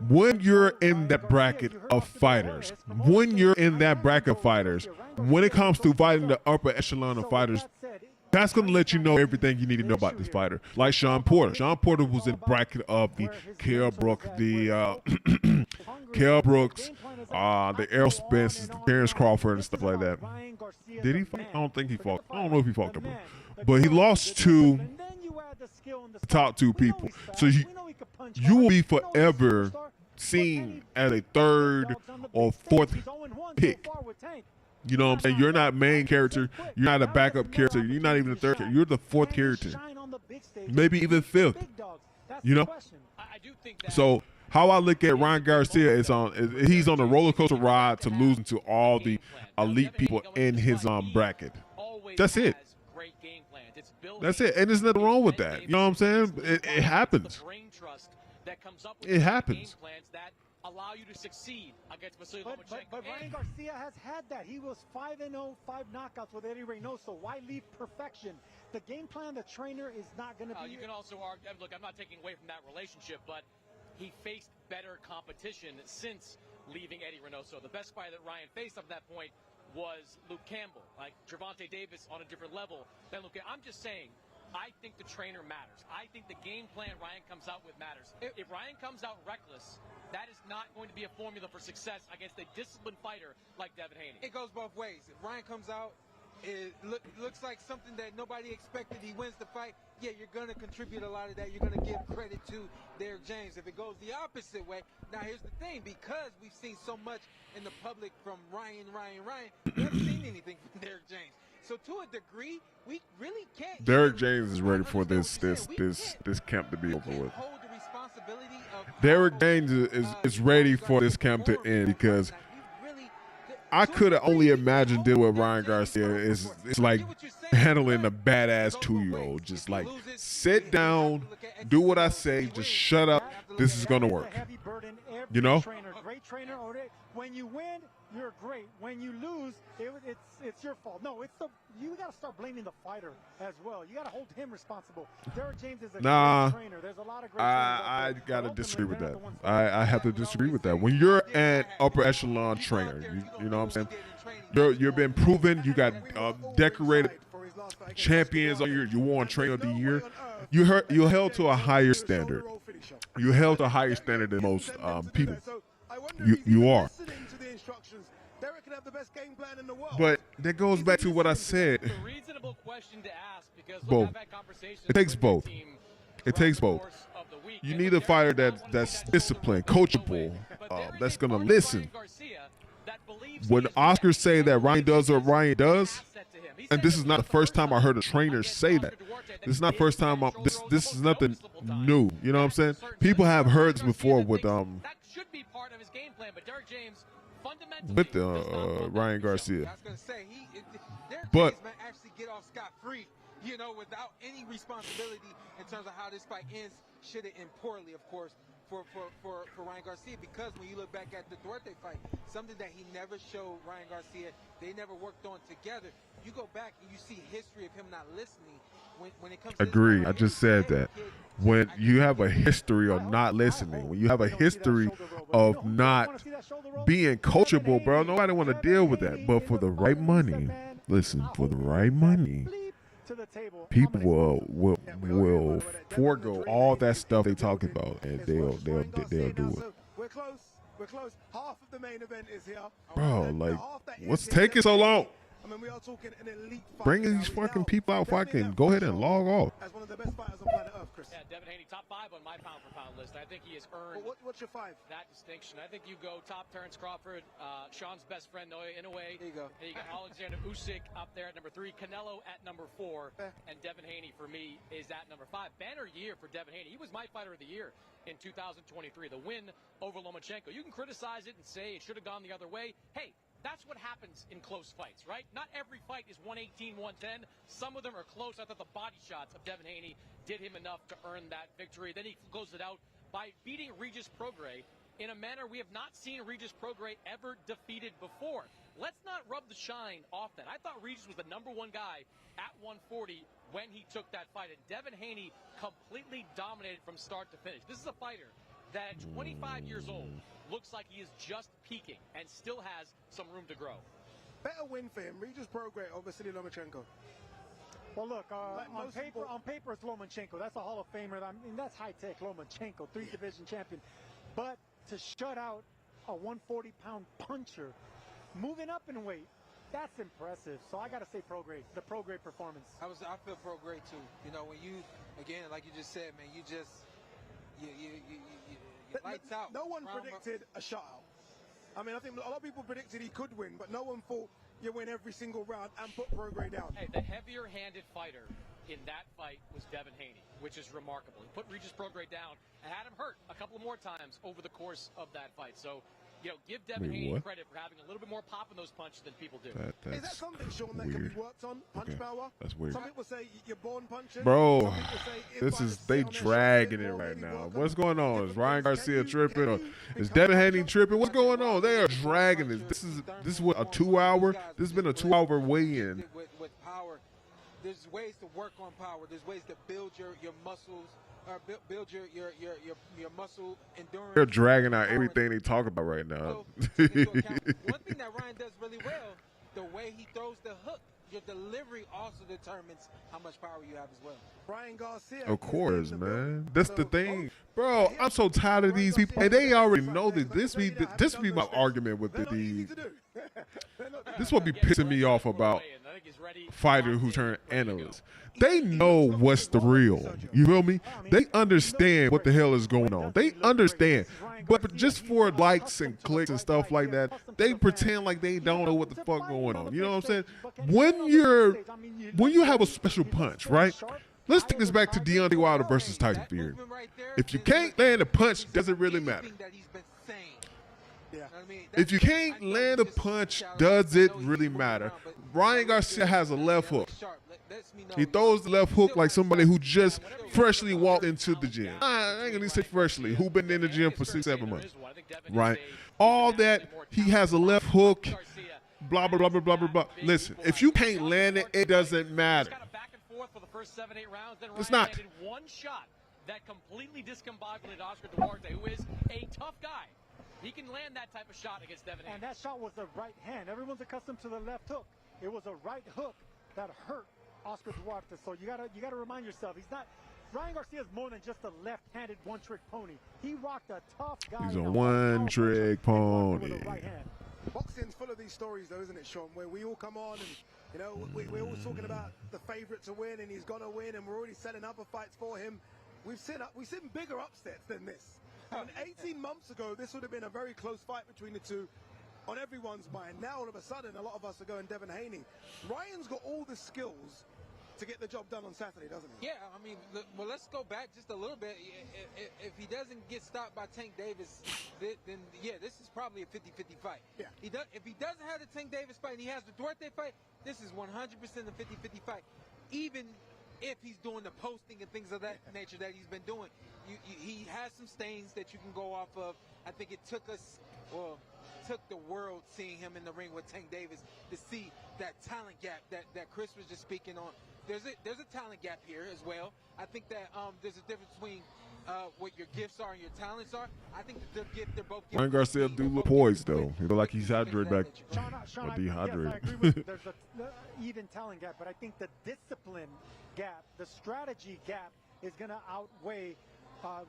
When you're in that bracket of fighters, when it comes to fighting the upper echelon of fighters, that's going to let you know everything you need to know about this fighter. Like Sean Porter. Sean Porter was in the bracket of the Kell Brooks, the Errol Spence, the Terrence Crawford, and stuff like that. Did he fight? I don't think he fought. I don't know if he fought them. But he lost to the top two people. So you will be forever seen as a third or fourth pick. You know what I'm saying? You're not main character. You're not a backup character. You're not even a third character. You're the fourth character. Maybe even fifth. You know? So how I look at Ryan Garcia is he's on a roller coaster ride to losing to all the elite people in his bracket. That's it. That's it. And there's nothing wrong with that. You know what I'm saying? It happens. It happens.
Allow you to succeed against Vasily Lomachenko.
But Ryan Garcia has had that. He was 5-0, 5 knockouts with Eddie Reynoso. Why leave perfection? The game plan, the trainer is not going to be.
You can also argue, look, I'm not taking away from that relationship, but he faced better competition since leaving Eddie Reynoso. The best fight that Ryan faced up to that point was Luke Campbell, like Gervonta Davis on a different level than Luke. I'm just saying, I think the trainer matters. I think the game plan Ryan comes out with matters. If Ryan comes out reckless, that is not going to be a formula for success against a disciplined fighter like Devin Haney.
It goes both ways. If Ryan comes out, it looks like something that nobody expected. He wins the fight. Yeah, you're going to contribute a lot of that. You're going to give credit to Derrick James. If it goes the opposite way, now here's the thing. Because we've seen so much in the public from Ryan, we haven't seen anything from Derrick James. So to a degree, we really can't.
Derrick James is ready for this camp to be over with. Derrick James is ready for this camp to end, because I could have only imagined dealing with Ryan Garcia. It's like handling a badass 2-year-old. Just like, sit down, do what I say, just shut up. This is gonna work. You know?
Great trainer. When you win, you're great. When you lose, it's your fault. No, you got to start blaming the fighter as well. You got to hold him responsible. Derrick James is a great trainer. There's a lot of great trainers
I got to disagree with that. I have to disagree with that. When you're an upper echelon trainer, you know what I'm saying? You've been proven. You got decorated champions on you won trainer of the year. You're held to a higher standard. You're held to a higher standard than most people. You are. But that goes back to what I said. Both. It takes both. It takes both. You need a fighter that's disciplined, coachable, that's going to listen. When Oscar say that Ryan does what Ryan does, and this is not the first time I heard a trainer say that. This is not the first time. This is nothing new. You know what I'm saying? People have heard this before with
That should be part of his game plan, but Derek James fundamentally
Ryan Garcia.
I was gonna say Derek
But
James might actually get off scot-free, you know, without any responsibility in terms of how this fight ends. Should it end poorly, of course, for Ryan Garcia, because when you look back at the Duarte fight, something that he never showed Ryan Garcia, they never worked on together. You go back and you see history of him not listening. When it comes to
agree. I just said that. When you have a history of not listening, when you have a history of not being coachable, bro, nobody want to deal with that. But for the right money, listen, for the right money, people will forego all that stuff they talk about, and they'll do it.
We're close. Half of the main event is here.
Bro, like, what's taking so long?
I mean, we are talking an elite fight.
Bring these fucking people out if I can go ahead and log off.
As one of the best fighters on planet Earth, Chris.
Yeah, Devin Haney, top 5 on my pound-for-pound list. I think he has earned
what's your 5?
That distinction. I think you go top Terrence Crawford, Sean's best friend, in a way.
There you go.
And you got Alexander Usyk up there at number 3, Canelo at number 4, and Devin Haney, for me, is at number 5. Banner year for Devin Haney. He was my fighter of the year in 2023. The win over Lomachenko. You can criticize it and say it should have gone the other way. Hey, that's what happens in close fights, right? Not every fight is 118, 110. Some of them are close. I thought the body shots of Devin Haney did him enough to earn that victory. Then he closed it out by beating Regis Prograis in a manner we have not seen Regis Prograis ever defeated before. Let's not rub the shine off that. I thought Regis was the #1 guy at 140 when he took that fight. And Devin Haney completely dominated from start to finish. This is a fighter that at 25 years old looks like he is just peaking and still has some room to grow.
Better win for him, Regis Prograis or Vasily Lomachenko?
Well, look, on paper it's Lomachenko. That's a Hall of Famer. I mean, that's high-tech Lomachenko, 3-division champion. But to shut out a 140-pound puncher, moving up in weight, that's impressive. So I got to say Prograis, the Prograis performance.
I feel Prograis too. You know, when you, again, like you just said, man, you just, you lights out.
No one predicted a shutout. I mean, I think a lot of people predicted he could win, but no one thought you win every single round and put Prograis down.
Hey, the heavier-handed fighter in that fight was Devin Haney, which is remarkable. He put Regis Prograis down and had him hurt a couple more times over the course of that fight. So, you know, give Devin Haney credit for having a little bit more pop in those punches than people do.
Is that something, Sean, that can be worked on? Punch power?
That's weird.
Some people say you're born punching.
Bro, they dragging it right now. What's going on? Is Ryan Garcia tripping, or is Devin Haney tripping? What's going on? They are dragging this. This is what, a 2-hour? This has been a 2-hour weigh-in.
With power, there's ways to work on power. There's ways to build your muscles. Build your muscle endurance.
They're dragging out everything they talk about right now.
One thing that Ryan does really well, the way he throws the hook, your delivery also determines how much power you have as well.
Ryan Garcia.
Of course, man. That's the thing. Bro, I'm so tired of these people. And they already know that this be my argument with these. This what be pissing me off about fighters who turn analysts. They know what's the real. You feel me? They understand what the hell is going on. They understand. But just for likes and clicks and stuff like that, they pretend like they don't know what the fuck going on. You know what I'm saying? When you have a special punch, right? Let's take this back to Deontay Wilder versus Tyson Fury. If you can't land a punch, does it really matter? If you can't land a punch, does it really matter? Ryan Garcia has a left hook. He throws the left hook like somebody who just freshly walked into the gym. I ain't gonna say freshly, who been in the gym for 6-7 months, right? All that, he has a left hook, blah, blah, blah, blah, blah, blah, blah. Listen, if you can't land it, it doesn't matter. It's not.
One shot that completely discombobulated Oscar Duarte, who is a tough guy. He can land that type of shot against Devin Haney.
And that shot was the right hand. Everyone's accustomed to the left hook. It was a right hook that hurt Oscar Duarte. So you gotta remind yourself, he's not. Ryan Garcia is more than just a left-handed one-trick pony. He rocked a tough guy.
He's a one-trick pony.
Boxing's full of these stories, though, isn't it, Sean? Where we all come on and, you know, we're always talking about the favorite to win, and he's gonna win, and we're already setting other fights for him. We've seen bigger upsets than this. And 18 months ago, this would have been a very close fight between the two. on everyone's mind. Now, all of a sudden, a lot of us are going Devin Haney. Ryan's got all the skills to get the job done on Saturday, doesn't he?
Yeah, I mean, well, let's go back just a little bit. If he doesn't get stopped by Tank Davis, then yeah, this is probably a 50-50 fight.
Yeah.
If he doesn't have the Tank Davis fight and he has the Duarte fight, this is 100% a 50-50 fight. Even if he's doing the posting and things of that nature that he's been doing, he has some stains that you can go off of. I think it took the world seeing him in the ring with Tank Davis to see that talent gap that Chris was just speaking on. There's a talent gap here as well. I think that there's a difference between what your gifts are and your talents are. I think that they're both.
Ryan Garcia do look poised though. He look like he's hydrated back
Sean,
or dehydrated.
Yes, I agree with you. There's an even talent gap, but I think the discipline gap, the strategy gap, is going to outweigh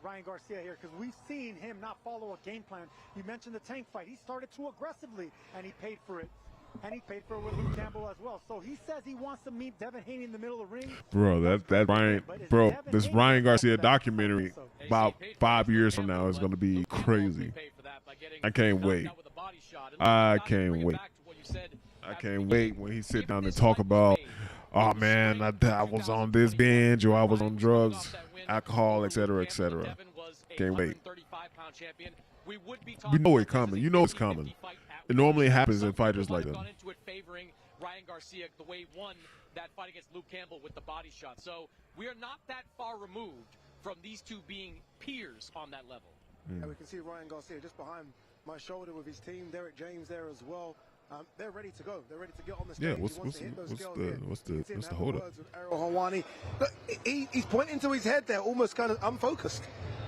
Ryan Garcia here, because we've seen him not follow a game plan. You mentioned the Tank fight. He started too aggressively, and he paid for it. And he paid for it with Luke Campbell as well. So he says he wants to meet Devin Haney in the middle of the ring.
Bro, this Ryan Garcia documentary about 5 years from now is going to be crazy. I can't wait. I can't wait. I can't wait when he sit down and talk about, oh man, I was on this binge, or I was on drugs, alcohol, etc., etc. Can't wait. We know it's coming. You know it's coming. It normally happens in fighters like that.
Favoring Ryan Garcia the way he won that fight against Luke Campbell with the body shot. So we are not that far removed from these two being peers on that level.
And we can see Ryan Garcia just behind my shoulder with his team. Derek James there as well. They're ready to go. They're ready to get on the stage.
Yeah, what's the hold up?
Look, he's pointing to his head there, almost kind of unfocused.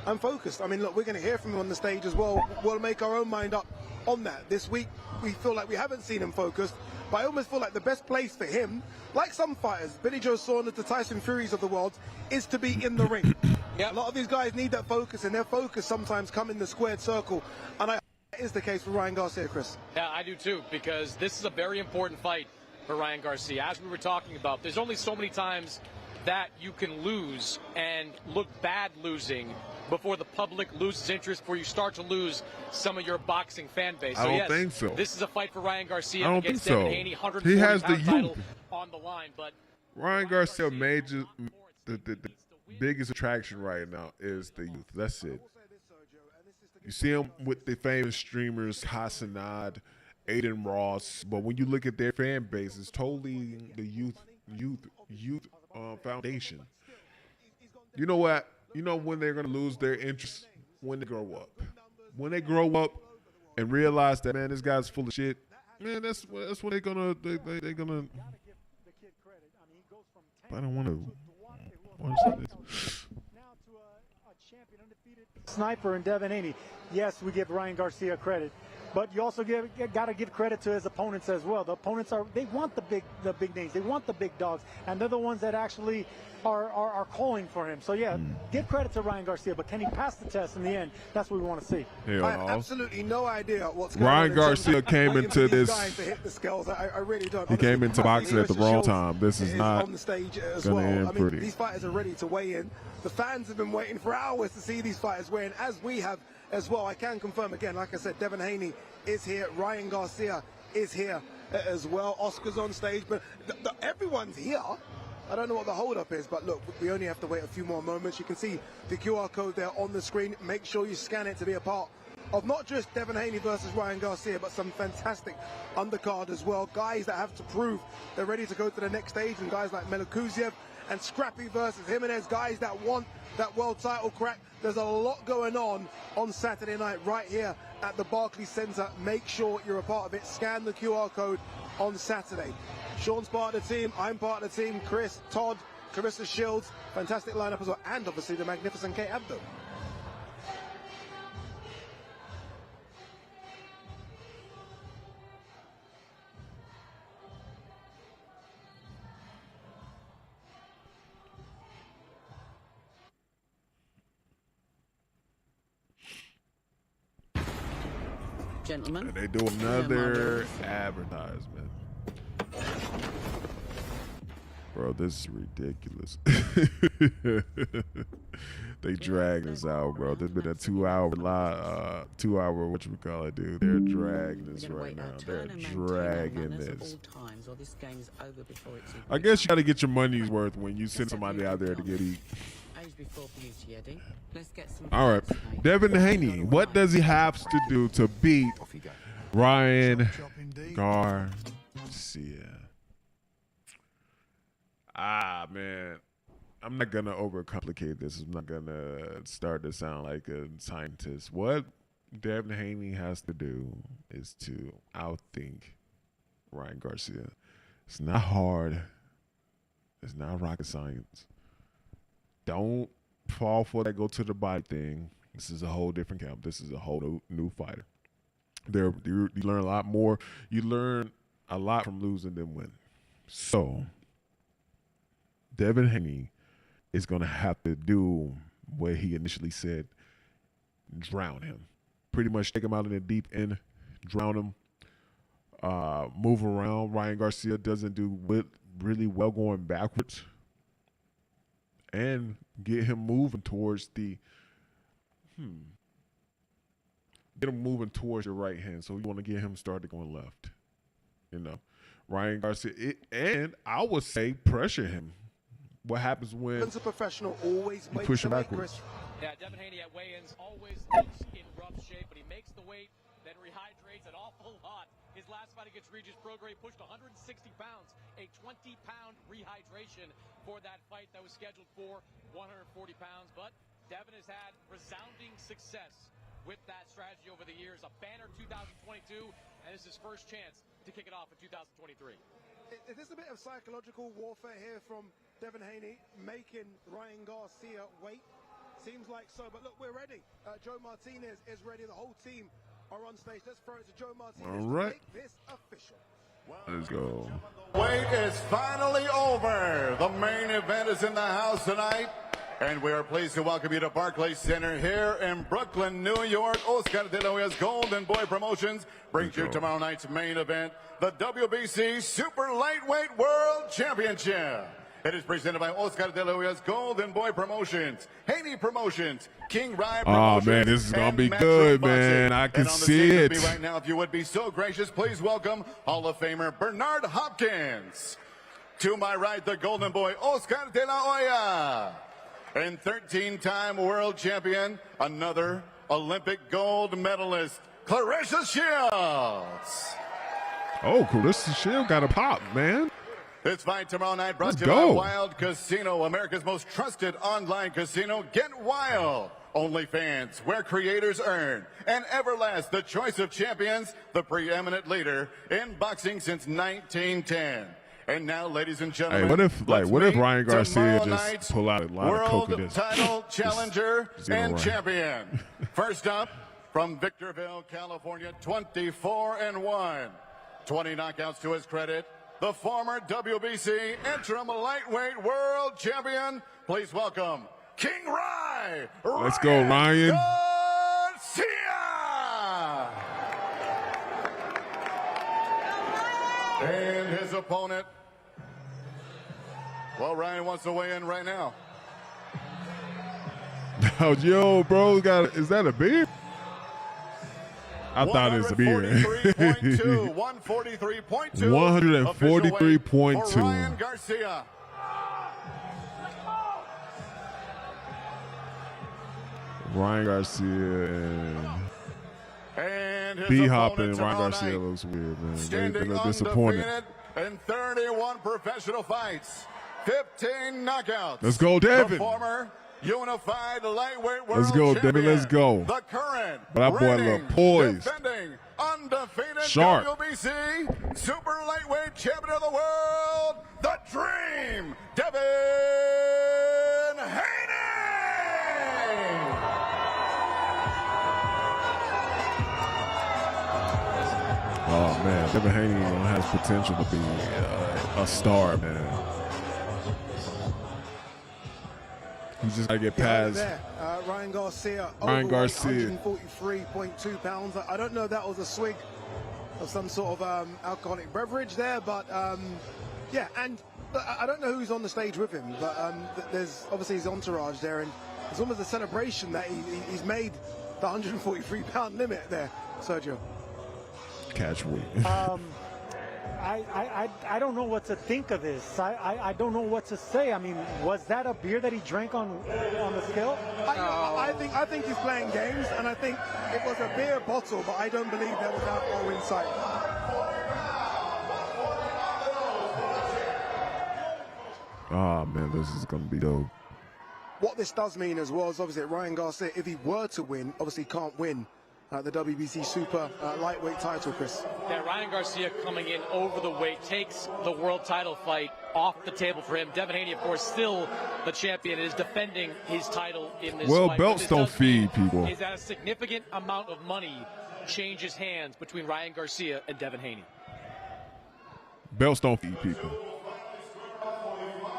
I mean, look, we're going to hear from him on the stage as well. We'll make our own mind up on that. This week, we feel like we haven't seen him focused, but I almost feel like the best place for him, like some fighters, Billy Joe Saunders, the Tyson Furies of the world, is to be in the ring. A lot of these guys need that focus, and their focus sometimes come in the squared circle, and I that is the case for Ryan Garcia, Chris.
Yeah, I do too, because this is a very important fight for Ryan Garcia. As we were talking about, there's only so many times that you can lose and look bad losing before the public loses interest, before you start to lose some of your boxing fan base.
I don't think so.
This is a fight for Ryan Garcia
I don't
against
think so.
Devin Haney, 140
He has the
title
youth
on the line. But
Ryan Garcia the biggest attraction right now is the youth. That's it. You see him with the famous streamers Hassanad, Aiden Ross, but when you look at their fan base, it's totally the youth foundation. You know what? You know when they're gonna lose their interest? When they grow up. When they grow up and realize that, man, this guy's full of shit. Man, that's when they're gonna. I don't want to. Say this.
Sniper and Devin Haney. Yes, we give Ryan Garcia credit, but you also got to give credit to his opponents as well. The opponents they want the big names, they want the big dogs, and they're the ones that actually are calling for him. So yeah, give credit to Ryan Garcia, but can he pass the test in the end? That's what we want to see.
I have absolutely no idea what's going on.
Ryan Garcia came into this.
Guys to hit the scales. I really don't.
He came into boxing at the wrong time. This is not
on the stage as
gonna
well.
end
I mean,
pretty.
these fighters are ready to weigh in. The fans have been waiting for hours to see these fighters weigh in, as we have as well. I can confirm again, like I said, Devin Haney is here. Ryan Garcia is here as well. Oscar's on stage, but everyone's here. I don't know what the hold-up is, but look, we only have to wait a few more moments. You can see the QR code there on the screen. Make sure you scan it to be a part of not just Devin Haney versus Ryan Garcia, but some fantastic undercard as well. Guys that have to prove they're ready to go to the next stage, and guys like Melokuziev and Scrappy versus Jimenez, guys that want that world title crack. There's a lot going on Saturday night right here at the Barclays Center. Make sure you're a part of it. Scan the QR code on Saturday. Sean's part of the team, I'm part of the team, Chris, Todd, Clarissa Shields, fantastic lineup as well, and obviously the magnificent Kate Abdo.
Gentlemen.
And they do another advertisement. Bro, this is ridiculous. They dragged this out, bro. There's been a 2-hour whatchamacallit, dude. They're dragging this right now. They're dragging this. I guess you got to get your money's worth when you send somebody out there to get eat. All right. Devin Haney, what does he have to do to beat Ryan Garcia? Man. I'm not going to overcomplicate this. I'm not going to start to sound like a scientist. What Devin Haney has to do is to outthink Ryan Garcia. It's not hard. It's not rocket science. Don't fall for that go to the body thing. This is a whole different camp. This is a whole new fighter. You learn a lot more. You learn a lot from losing than winning. So, Devin Haney is going to have to do what he initially said, drown him. Pretty much take him out in the deep end, drown him, move around. Ryan Garcia doesn't do really well going backwards, and get him moving towards the get him moving towards your right hand. So you want to get him started going left. Ryan Garcia, and I would say pressure him. What happens when
a professional always
you push him backwards?
Yeah, Devin Haney at weigh-ins always looks in rough shape, but he makes the weight, then rehydrates an awful lot. His last fight against Regis Prograis pushed 160 pounds, a 20-pound rehydration for that fight that was scheduled for 140 pounds. But Devin has had resounding success with that strategy over the years. A banner 2022, and this is his first chance to kick it off in 2023.
Is this a bit of psychological warfare here from Devin Haney making Ryan Garcia wait? Seems like so, but look, we're ready. Joe Martinez is ready. The whole team are on stage. Let's throw it to Joe Martinez
All right.
to make this official.
Let's go.
Wait is finally over. The main event is in the house tonight. And we are pleased to welcome you to Barclays Center here in Brooklyn, New York. Oscar De La Hoya's Golden Boy Promotions brings you tomorrow night's main event, the WBC Super Lightweight World Championship. It is presented by Oscar De La Hoya's Golden Boy Promotions, Haney Promotions, King Rye Promotions.
Oh, man, this is going to be good, man. I can see it.
Right now, if you would be so gracious, please welcome Hall of Famer Bernard Hopkins. To my right, the Golden Boy, Oscar De La Hoya. And 13-time world champion, another Olympic gold medalist, Clarissa Shields.
Oh, Clarissa Shields got a pop, man.
This fight tomorrow night brought to you by Wild Casino, America's most trusted online casino. Get wild. OnlyFans, where creators earn. And Everlast, the choice of champions, the preeminent leader in boxing since 1910. And now, ladies and gentlemen,
what if Ryan Garcia just pull out a lot of coke
world title challenger and champion. First up, from Victorville, California, 24-1, 20 knockouts to his credit. The former WBC interim lightweight world champion. Please welcome King Rye.
Let's go, Ryan.
Garcia. And his opponent. Well, Ryan wants to weigh in right now.
Yo, bro, is that a beer? I thought it was a beer.
143.2.
143.2.
Ryan Garcia.
Ryan Garcia and B-Hop and Ryan Garcia looks weird, man. They look disappointed.
In 31 professional fights, 15 knockouts.
Let's go, Devin.
The former unified lightweight world
Let's go, Devin. Let's go.
The current
that boy look poised.
Defending undefeated
Sharp.
WBC super lightweight champion of the world, the Dream, Devin Haney.
Oh man, Devin Haney has potential to be a star, man. You just gotta get past.
Ryan Garcia.
Ryan Garcia.
143.2 pounds. I don't know if that was a swig of some sort of alcoholic beverage there, but yeah. And I don't know who's on the stage with him, but there's obviously his entourage there, and it's almost a celebration that he's made the 143-pound limit there, Sergio.
Catch weight.
I don't know what to think of this. I don't know what to say. I mean, was that a beer that he drank on the scale?
I think he's playing games, and I think it was a beer bottle, but I don't believe there was alcohol inside.
Oh man, this is gonna be dope.
What this does mean as well is obviously Ryan Garcia, if he were to win, obviously can't win the WBC Super lightweight title, Chris.
Yeah, Ryan Garcia coming in over the weight takes the world title fight off the table for him. Devin Haney, of course, still the champion, is defending his title in this fight.
Belts don't feed people.
Is that a significant amount of money changes hands between Ryan Garcia and Devin Haney?
Belts don't feed people.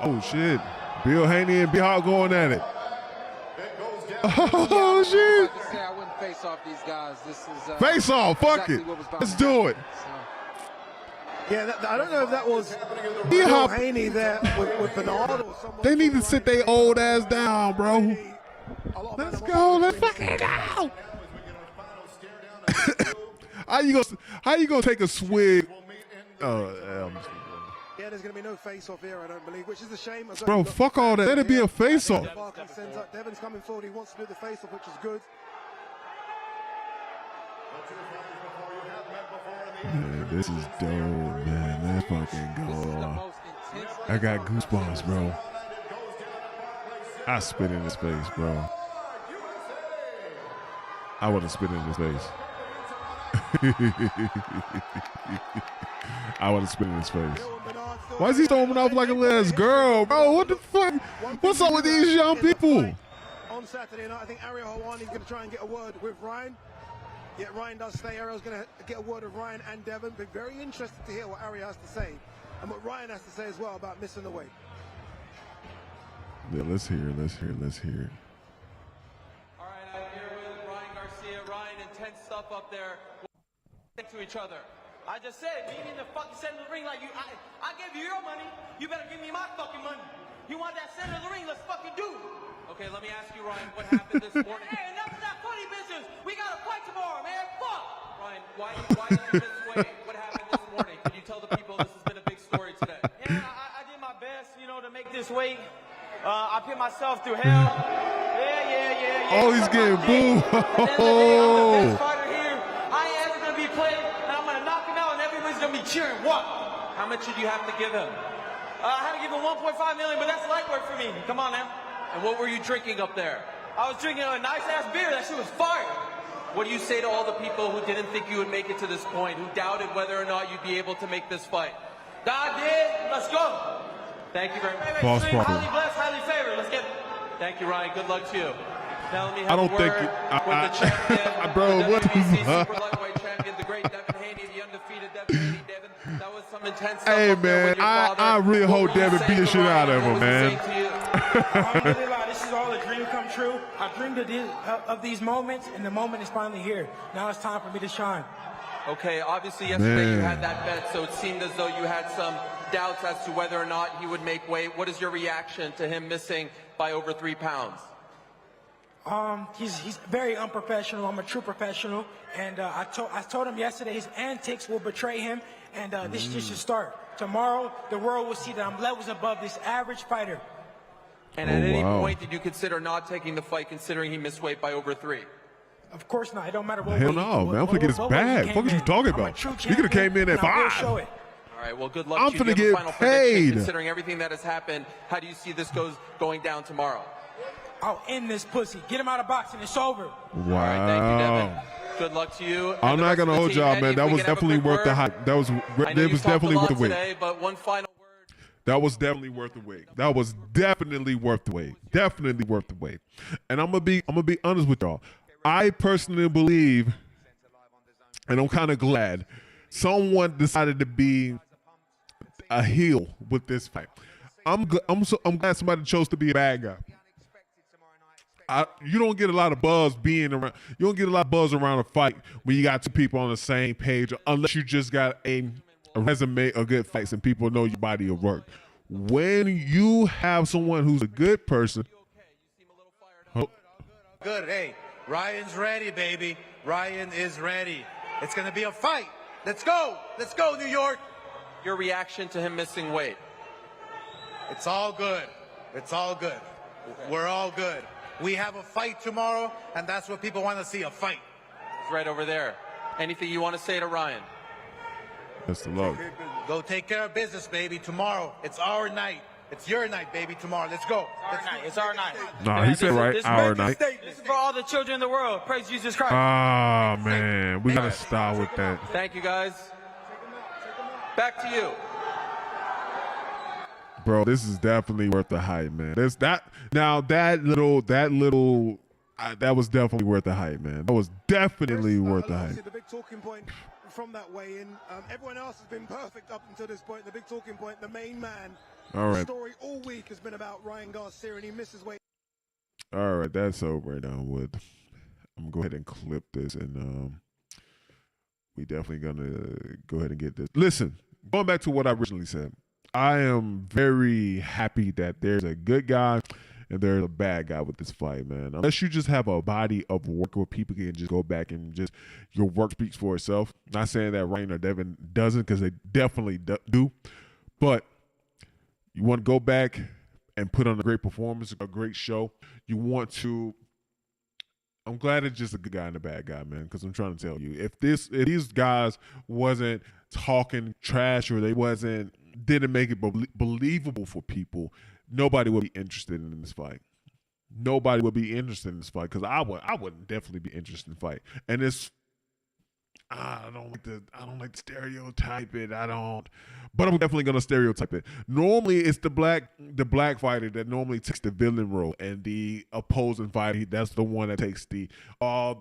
Oh shit! Bill Haney and B-Hawk going at it. Oh shit!
I wouldn't face off these guys. This is
face off. Fuck
exactly
it. Let's do it.
Yeah, I don't know if that was Bill Haney there with Bernard or someone.
They need to sit their old ass down, bro. Let's go. Let's fucking go. How you gonna take a swig?
Yeah, there's going to be no face-off here, I don't believe, which is a shame.
Bro, fuck all that. Let it be a face-off.
Devin's coming forward. He wants to do the face-off, which is good.
Man, this is dope, man. Let's fucking go. I got goosebumps, bro. I spit in his face, bro. I would have spit in his face. I would have spit in his face. Why is he storming off like a little girl, bro? What the fuck? What's up with these young people?
On Saturday night, I think Ariel Helwani's going to try and get a word with Ryan. Yet Ryan does stay. Ariel's going to get a word with Ryan and Devin. Be very interested to hear what Ariel has to say and what Ryan has to say as well about missing the weight.
Yeah, let's hear it.
All right, I'm here with Ryan Garcia. Ryan, intense stuff up there. To each other. I just said, meet me in the fucking center of the ring like you. I gave you your money. You better give me my fucking money. You want that center of the ring? Let's fucking do it. Okay, let me ask you, Ryan, what happened this morning? Hey, enough of that funny business. We got to fight tomorrow, man. Fuck. Ryan, why did you miss weight? What happened this morning? Can you tell the people this has been a big story today?
Yeah, I did my best, to make this weight. I put myself through hell. Yeah.
Oh, he's getting booed.
Cheering what?
How much did you have to give him?
I had to give him 1.5 million, but that's light work for me. Come on now.
And what were you drinking up there?
I was drinking a nice ass beer. That shit was fire.
What do you say to all the people who didn't think you would make it to this point, who doubted whether or not you'd be able to make this fight?
God did. Let's go.
Thank you very much.
False
highly blessed, highly favored. Let's get it.
Thank you, Ryan. Good luck to you. Now let me have
I don't
a
think
word with the champion,
bro,
the
what the
WBC
fuck?
Super Lightweight champion, the great Devin Haney, the undefeated Devin Haney. Devin, that was some intense stuff.
Hey
up there
man,
with your father.
I really hope Devin beat the shit out of him, man.
This is all a dream come true. I dreamed of these moments, and the moment is finally here. Now it's time for me to shine.
Okay, obviously yesterday you
Man.
had that bet, so it seemed as though you had some doubts as to whether or not he would make weight. What is your reaction to him missing by over 3 pounds?
He's very unprofessional. I'm a true professional, and I told him yesterday his antics will betray him, and this is just a start. Tomorrow, the world will see that I'm levels above this average fighter.
And at any point, did you consider not taking the fight, considering he missed weight by over 3?
Of course not. It don't matter what.
Hell no, man. I'm finna get his bag. What you talking about? He could have came in at 5.
All right, well, good luck
I'm
to you.
finna
Do you have a
get
final prediction,
paid.
considering everything that has happened, how do you see this going down tomorrow?
I'll end this pussy. Get him out of boxing. It's over.
Wow.
Thank you, Devin. Good luck to you.
I'm not gonna hold y'all, man. That was definitely worth the hype. That was definitely worth the wait.
Today, but one final word.
That was definitely worth the wait. That was definitely worth the wait. Definitely worth the wait. And I'm gonna be honest with y'all. I personally believe, and I'm kind of glad, someone decided to be a heel with this fight. I'm glad somebody chose to be a bad guy. You don't get a lot of buzz being around. You don't get a lot of buzz around a fight when you got two people on the same page, unless you just got a resume of good fights and people know your body of work. when you have someone who's a good person.
Good. Hey, Ryan's ready, baby. Ryan is ready. It's going to be a fight. Let's go. Let's go, New York.
Your reaction to him missing weight?
It's all good. It's all good. We're all good. We have a fight tomorrow, and that's what people want to see, a fight.
It's right over there. Anything you want to say to Ryan?
Best of luck.
Go take care of business, baby. Tomorrow, it's our night. It's your night, baby, tomorrow. Let's go.
It's our night.
No, he said right, our night.
This is for all the children in the world. Praise Jesus Christ.
Ah, man. We got to stop with that.
Thank you, guys. Back to you.
Bro, this is definitely worth the hype, man. That was definitely worth the hype, man. That was definitely worth the hype.
The big talking point from that weigh-in. Everyone else has been perfect up until this point. The big talking point, the main man.
All right.
The story all week has been about Ryan Garcia, and he misses weight.
All right, that's over and done with. I'm gonna go ahead and clip this, and we definitely gonna go ahead and get this. Listen, going back to what I originally said, I am very happy that there's a good guy and there's a bad guy with this fight, man. Unless you just have a body of work where people can just go back and just your work speaks for itself. Not saying that Ryan or Devin doesn't, because they definitely do, but you want to go back and put on a great performance, a great show. You want to. I'm glad it's just a good guy and a bad guy, man, because I'm trying to tell you, if these guys wasn't talking trash or they didn't make it believable for people, nobody would be interested in this fight. Nobody would be interested in this fight, because I would definitely be interested in the fight. And I don't like to stereotype it. But I'm definitely gonna stereotype it. Normally, it's the black fighter that normally takes the villain role, and the opposing fighter, that's the one that takes the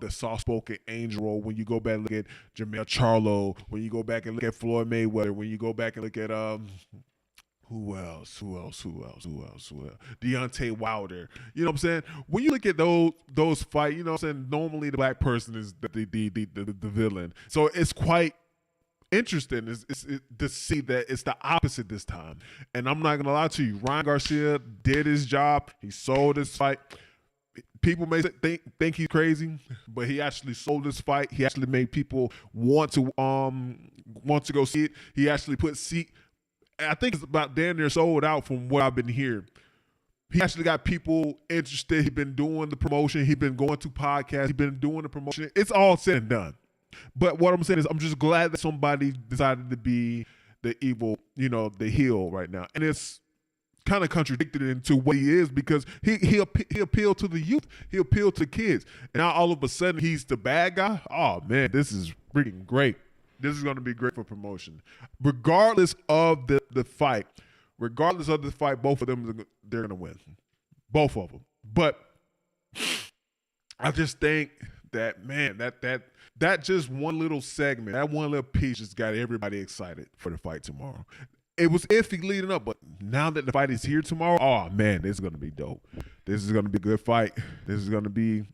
soft-spoken angel role. When you go back and look at Jermell Charlo, when you go back and look at Floyd Mayweather, when you go back and look at who else? Deontay Wilder. You know what I'm saying? When you look at those fights, you know what I'm saying? Normally the black person is the villain. So it's quite interesting to see that it's the opposite this time. And I'm not going to lie to you. Ryan Garcia did his job. He sold his fight. People may think he's crazy, but he actually sold this fight. He actually made people want to go see it. He actually put I think it's about damn near sold out from what I've been hearing. He actually got people interested. He's been doing the promotion. He's been going to podcasts. He's been doing the promotion. It's all said and done. But what I'm saying is I'm just glad that somebody decided to be the evil, the heel right now. And it's kind of contradicted into what he is, because he appealed to the youth. He appealed to kids. And now all of a sudden he's the bad guy. Oh, man, this is freaking great. This is going to be great for promotion. Regardless of the fight, both of them, they're going to win. Both of them. But I just think that, man, that just one little segment, that one little piece just got everybody excited for the fight tomorrow. It was iffy leading up, but now that the fight is here tomorrow, oh, man, this is going to be dope. This is going to be a good fight. This is going to be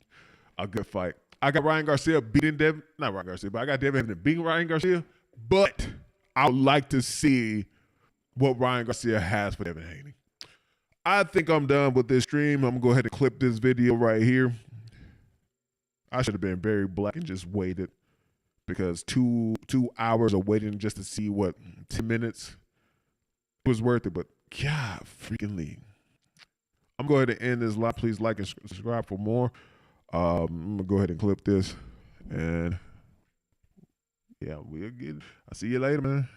a good fight. I got Ryan Garcia beating Devin. Not Ryan Garcia, but I got Devin beating Ryan Garcia. But I would like to see what Ryan Garcia has for Devin Haney. I think I'm done with this stream. I'm going to go ahead and clip this video right here. I should have been very black and just waited, because 2 hours of waiting just to see 10 minutes was worth it. But God freaking league. I'm going to go ahead and end this live. Please like and subscribe for more. I'm going to go ahead and clip this. And yeah, we'll get it. I'll see you later, man.